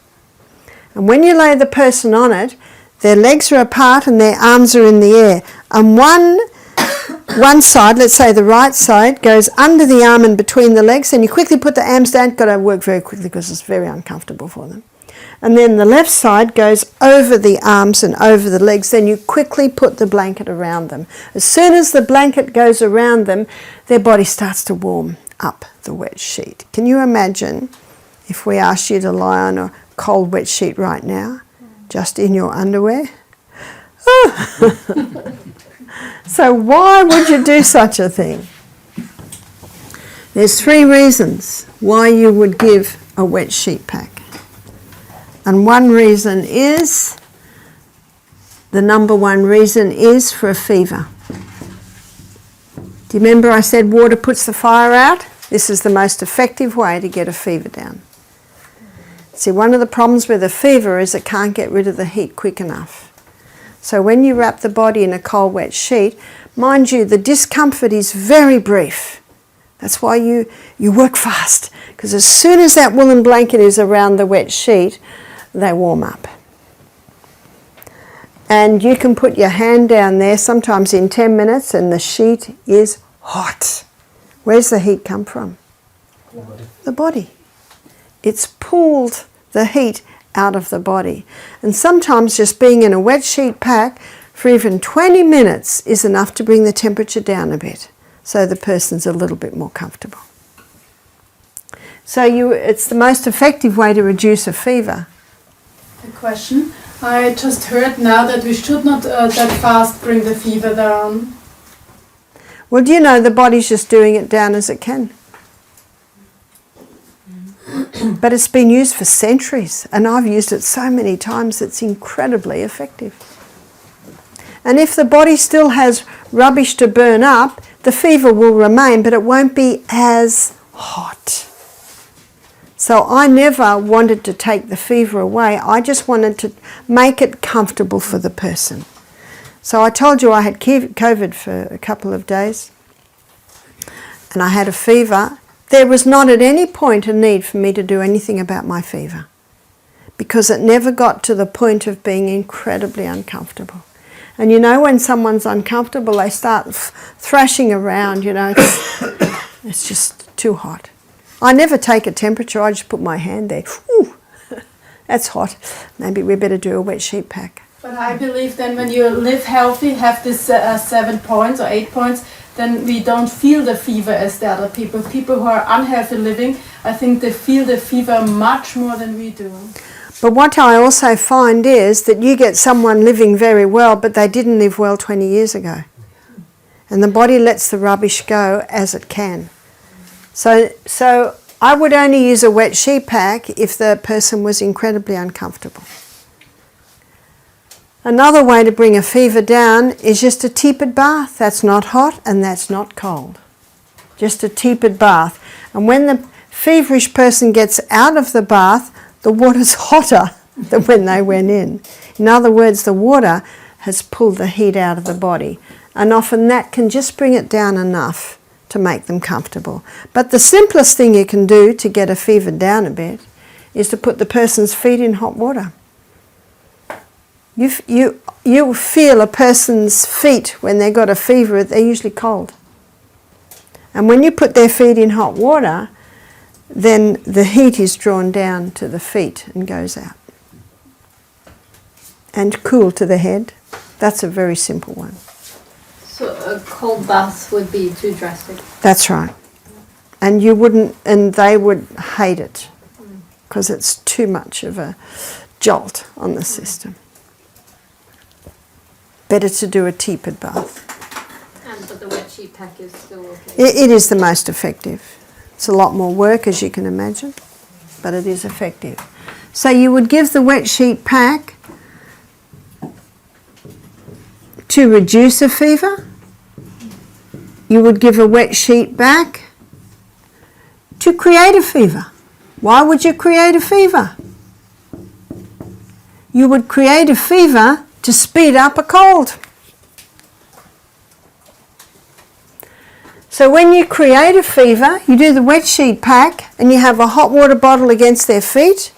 And when you lay the person on it, their legs are apart and their arms are in the air, and one side, let's say the right side, goes under the arm and between the legs, and you quickly put the arms down. Got to work very quickly because it's very uncomfortable for them. And then the left side goes over the arms and over the legs. Then you quickly put the blanket around them. As soon as the blanket goes around them, their body starts to warm up the wet sheet. Can you imagine if we asked you to lie on a cold wet sheet right now, just in your underwear? Oh. So why would you do such a thing? There's 3 reasons why you would give a wet sheet pack. And one reason is, the number 1 reason is for a fever. Do you remember I said water puts the fire out? This is the most effective way to get a fever down. See, one of the problems with a fever is it can't get rid of the heat quick enough. So when you wrap the body in a cold wet sheet, mind you, the discomfort is very brief. That's why you work fast, because as soon as that woolen blanket is around the wet sheet, they warm up. And you can put your hand down there sometimes in 10 minutes and the sheet is hot. Where's the heat come from? The body. It's pulled the heat out of the body. And sometimes just being in a wet sheet pack for even 20 minutes is enough to bring the temperature down a bit so the person's a little bit more comfortable. So it's the most effective way to reduce a fever. A question. I just heard now that we should not that fast bring the fever down. Well, do you know the body's just doing it down as it can? But it's been used for centuries, and I've used it so many times it's incredibly effective. And if the body still has rubbish to burn up, the fever will remain, but it won't be as hot. So I never wanted to take the fever away, I just wanted to make it comfortable for the person. So I told you I had COVID for a couple of days, and I had a fever. There was not at any point a need for me to do anything about my fever, because it never got to the point of being incredibly uncomfortable. And you know, when someone's uncomfortable, they start thrashing around, you know, it's just too hot. I never take a temperature, I just put my hand there. Ooh, that's hot. Maybe we better do a wet sheet pack. But I believe then when you live healthy, have this 7 points or 8 points, then we don't feel the fever as the other people. People who are unhealthy living, I think they feel the fever much more than we do. But what I also find is that you get someone living very well, but they didn't live well 20 years ago. And the body lets the rubbish go as it can. So I would only use a wet sheet pack if the person was incredibly uncomfortable. Another way to bring a fever down is just a tepid bath. That's not hot and that's not cold. Just a tepid bath. And when the feverish person gets out of the bath, the water's hotter than when they went in. In other words, the water has pulled the heat out of the body. And often that can just bring it down enough to make them comfortable. But the simplest thing you can do to get a fever down a bit is to put the person's feet in hot water. You feel a person's feet when they've got a fever, they're usually cold. And when you put their feet in hot water, then the heat is drawn down to the feet and goes out. And cool to the head. That's a very simple one. So a cold bath would be too drastic. That's right. And they would hate it because it's too much of a jolt on the system. Better to do a tepid bath. But the wet sheet pack is still okay? It is the most effective. It's a lot more work, as you can imagine, but it is effective. So you would give the wet sheet pack to reduce a fever. You would give a wet sheet pack to create a fever. Why would you create a fever? You would create a fever to speed up a cold. So when you create a fever, you do the wet sheet pack and you have a hot water bottle against their feet.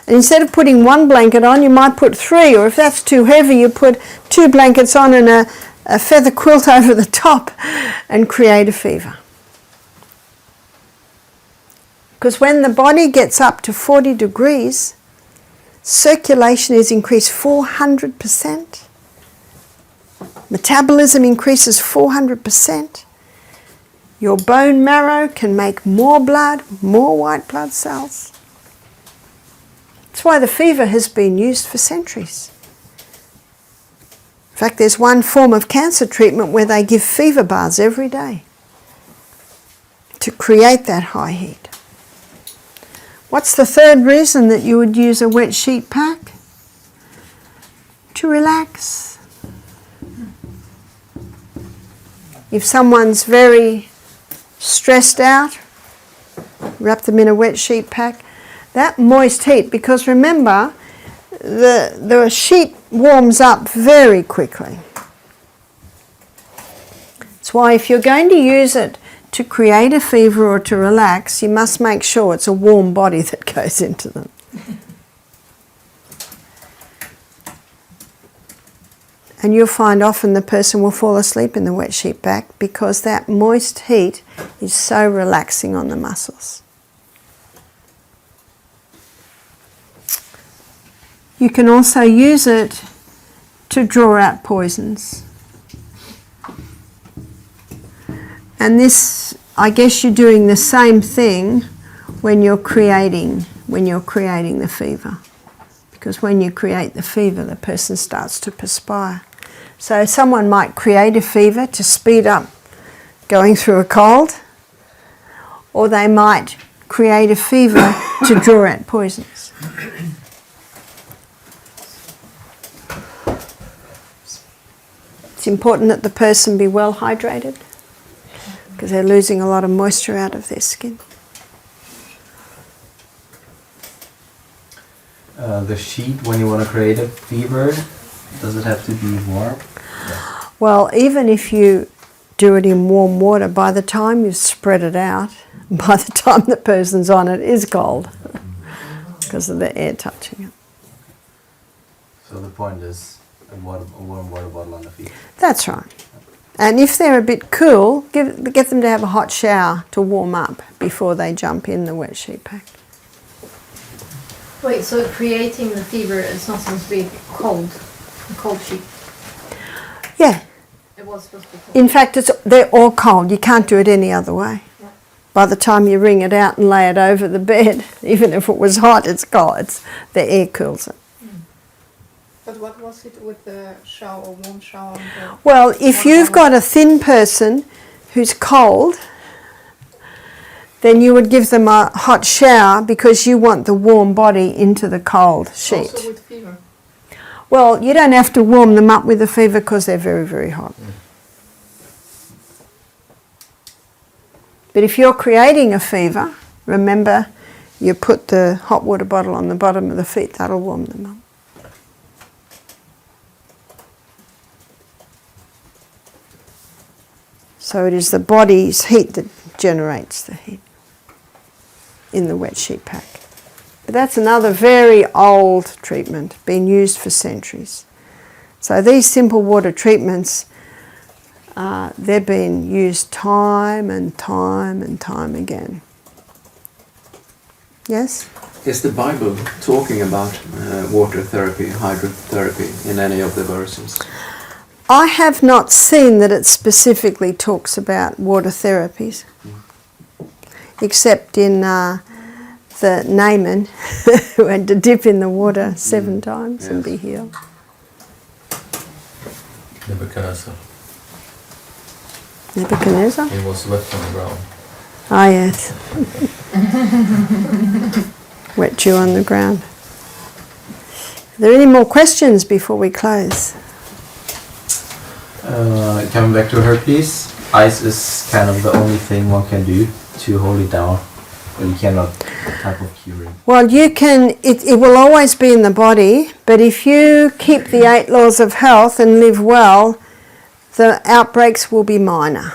And instead of putting one blanket on, you might put 3, or if that's too heavy, you put 2 blankets on and a feather quilt over the top and create a fever. Because when the body gets up to 40 degrees, circulation is increased 400%. Metabolism increases 400%. Your bone marrow can make more blood, more white blood cells. That's why the fever has been used for centuries. In fact, there's one form of cancer treatment where they give fever baths every day to create that high heat. What's the third reason that you would use a wet sheet pack? To relax. If someone's very stressed out, wrap them in a wet sheet pack. That moist heat, because remember, the sheet warms up very quickly. That's why if you're going to use it to create a fever or to relax, you must make sure it's a warm body that goes into them. And you'll find often the person will fall asleep in the wet sheet pack because that moist heat is so relaxing on the muscles. You can also use it to draw out poisons. And this, I guess you're doing the same thing when you're creating the fever. Because when you create the fever, the person starts to perspire. So someone might create a fever to speed up going through a cold, or they might create a fever to draw out poisons. It's important that the person be well hydrated because they're losing a lot of moisture out of their skin. The sheet, when you want to create a fever, does it have to be warm? Well, even if you do it in warm water, by the time you've spread it out, by the time the person's on it is cold because of the air touching it. So the point is a warm water bottle on the feet. That's right. And if they're a bit cool, get them to have a hot shower to warm up before they jump in the wet sheet pack. Wait, so creating the fever is not supposed to be cold, a cold sheet? Yeah. It was supposed to be cold. In fact, they're all cold. You can't do it any other way. Yeah. By the time you wring it out and lay it over the bed, even if it was hot, it's cold. The air cools it. But what was it with the shower, warm shower? Well, if you've got a thin person who's cold, then you would give them a hot shower because you want the warm body into the cold sheet. Also with fever? Well, you don't have to warm them up with the fever because they're very, very hot. But if you're creating a fever, remember you put the hot water bottle on the bottom of the feet, that'll warm them up. So it is the body's heat that generates the heat in the wet sheet pack. But that's another very old treatment, been used for centuries. So these simple water treatments, they've been used time and time and time again. Yes? Is the Bible talking about water therapy, hydrotherapy in any of the verses? I have not seen that it specifically talks about water therapies, except in the Naaman who had to dip in the water 7 times and be healed. Nebuchadnezzar? He was wet on the ground. Ah, yes. Wet dew on the ground. Are there any more questions before we close? Coming back to herpes, ice is kind of the only thing one can do to hold it down, but you cannot type of curing. Well, you can, it will always be in the body, but if you keep the 8 laws of health and live well, the outbreaks will be minor.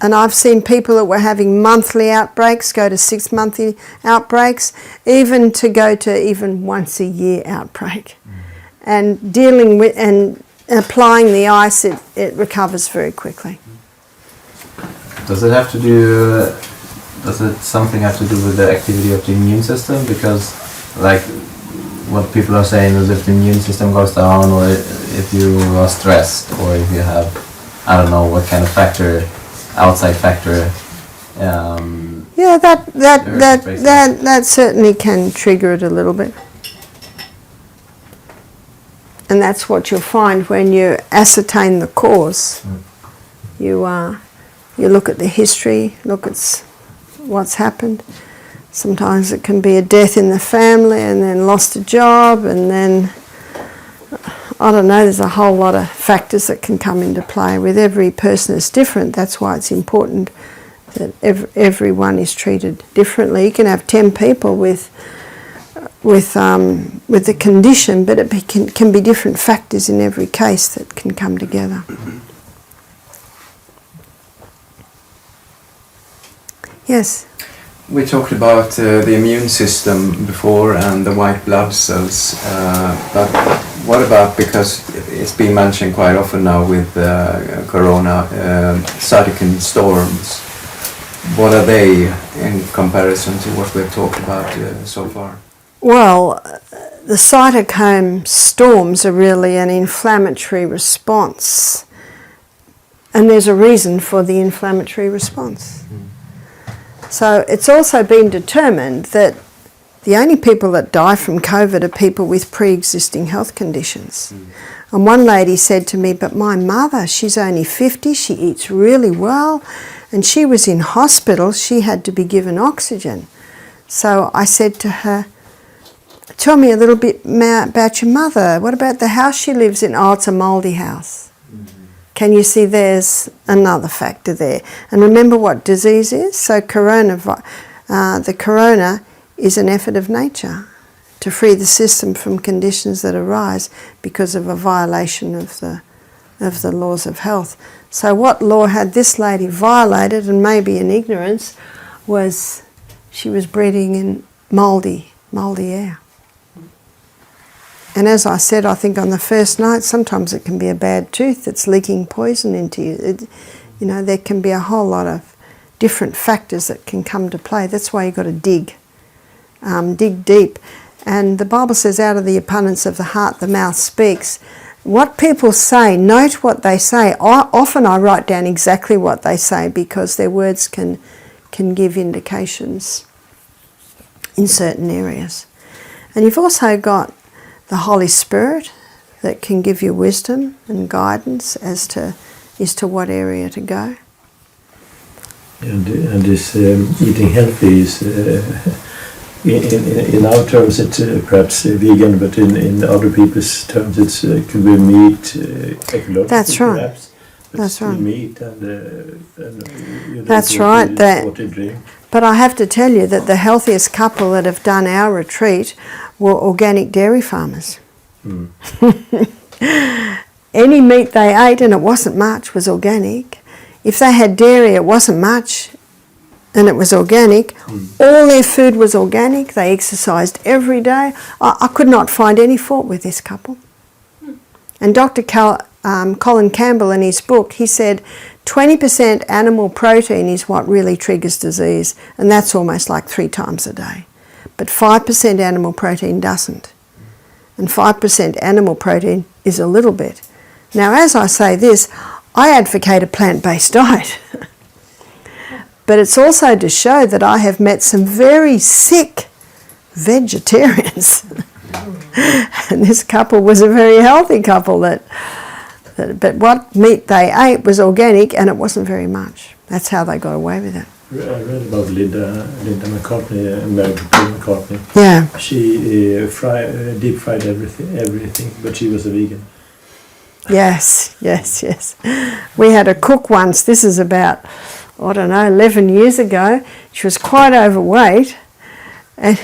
And I've seen people that were having monthly outbreaks go to 6-monthly outbreaks, even to go to even once a year outbreak. And dealing with and applying the ice, it recovers very quickly. Does it something have to do with the activity of the immune system? Because like what people are saying is if the immune system goes down, or if you are stressed, or if you have, I don't know what kind of factor, outside factor. Yeah, that certainly can trigger it a little bit. And that's what you'll find when you ascertain the cause. You look at the history, look at what's happened. Sometimes it can be a death in the family and then lost a job, and then, I don't know, there's a whole lot of factors that can come into play. With every person it's different. That's why it's important that everyone is treated differently. You can have 10 people with the condition, but it can be different factors in every case that can come together. Yes? We talked about the immune system before and the white blood cells, but What about, because it's been mentioned quite often now with corona, cytokine storms. What are they in comparison to what we've talked about so far? Well, the cytokine storms are really an inflammatory response. And there's a reason for the inflammatory response. So it's also been determined that the only people that die from COVID are people with pre-existing health conditions. And one lady said to me, but my mother, she's only 50, she eats really well, and she was in hospital, she had to be given oxygen. So I said to her, tell me a little bit more about your mother. What about the house she lives in? Oh, it's a mouldy house. Can you see there's another factor there? And remember what disease is? So the corona is an effort of nature to free the system from conditions that arise because of a violation of the laws of health. So what law had this lady violated, and maybe in ignorance, was she was breathing in mouldy air. And as I said, I think on the first night, sometimes it can be a bad tooth that's leaking poison into you. There can be a whole lot of different factors that can come to play. That's why you've got to dig deep. And the Bible says, out of the abundance of the heart, the mouth speaks. What people say, note what they say. Often I write down exactly what they say because their words can give indications in certain areas. And you've also got the Holy Spirit that can give you wisdom and guidance as to what area to go. And this eating healthy is, in our terms, it's perhaps vegan, but in other people's terms, it could be meat, ecological. That's right. Perhaps. That's right. Meat and that's right. Water drink. But I have to tell you that the healthiest couple that have done our retreat were organic dairy farmers. Any meat they ate, and it wasn't much, was organic. If they had dairy, it wasn't much, and it was organic. All their food was organic. They exercised every day. I could not find any fault with this couple. And Dr. Colin Campbell, in his book, he said 20% animal protein is what really triggers disease, and that's almost like 3 times a day. But 5% animal protein doesn't. And 5% animal protein is a little bit. Now, as I say this, I advocate a plant-based diet. But it's also to show that I have met some very sick vegetarians. And this couple was a very healthy couple but what meat they ate was organic, and it wasn't very much. That's how they got away with it. I read about Linda McCartney, Mary McCartney. Yeah. She deep fried everything, but she was a vegan. Yes. We had a cook once. This is about, 11 years ago. She was quite overweight, and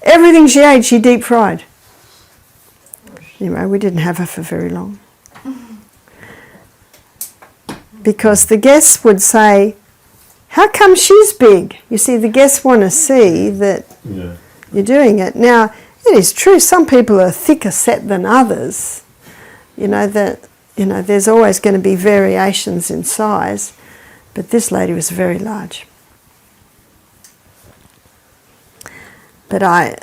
everything she ate, she deep fried. Anyway, we didn't have her for very long. Because the guests would say, how come she's big? You see, the guests want to see that you're doing it. Now, it is true, some people are thicker set than others. There's always going to be variations in size, but this lady was very large. But I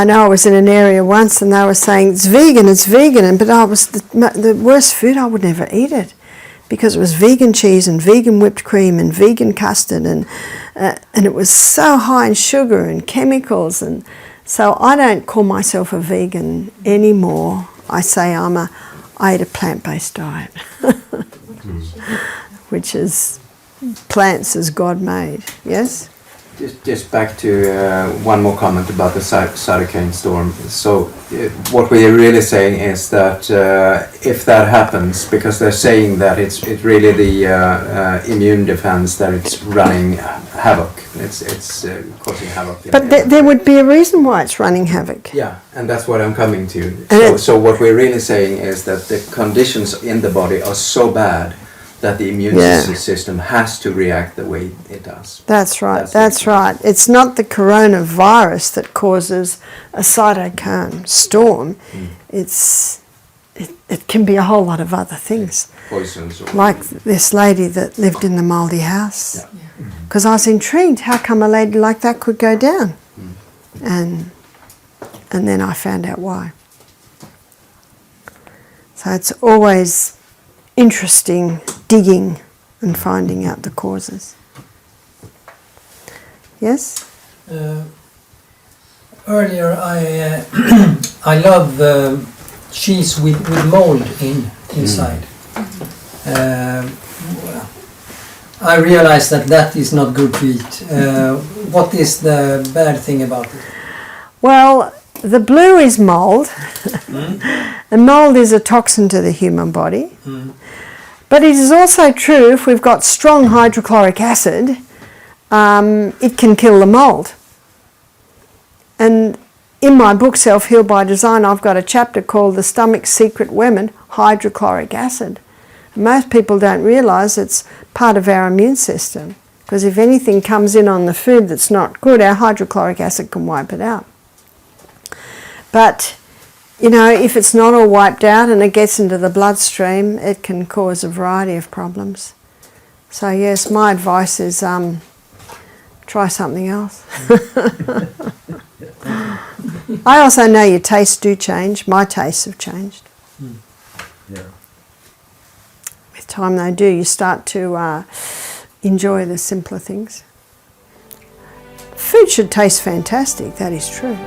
know I was in an area once and they were saying, it's vegan, but I was the worst food, I would never eat it. Because it was vegan cheese and vegan whipped cream and vegan custard, and it was so high in sugar and chemicals, and so I don't call myself a vegan anymore. I say I ate a plant-based diet, which is plants as God made. Yes. Just back to one more comment about the cytokine storm. So what we're really saying is that if that happens, because they're saying that it's really the immune defense that it's running havoc. It's causing havoc. But there would be a reason why it's running havoc. Yeah, and that's what I'm coming to. So what we're really saying is that the conditions in the body are so bad that the immune system has to react the way it does. That's right. That's right. It's not the coronavirus that causes a cytokine storm. It's it can be a whole lot of other things. Poisons. Or Like this lady that lived in the mouldy house. Yeah. Because I was intrigued, how come a lady like that could go down? And then I found out why. So it's always interesting digging and finding out the causes. Yes? Earlier I love cheese with mold inside. I realize that is not good to eat. What is the bad thing about it? Well, the blue is mold, and mold is a toxin to the human body. But it is also true if we've got strong hydrochloric acid, it can kill the mold. And in my book, Self-Heal by Design, I've got a chapter called The Stomach's Secret Weapon, Hydrochloric Acid. And most people don't realise it's part of our immune system, because if anything comes in on the food that's not good, our hydrochloric acid can wipe it out. But, you know, if it's not all wiped out and it gets into the bloodstream, it can cause a variety of problems. So yes, my advice is try something else. I also know your tastes do change. My tastes have changed. Yeah. With time they do. You start to enjoy the simpler things. Food should taste fantastic, that is true.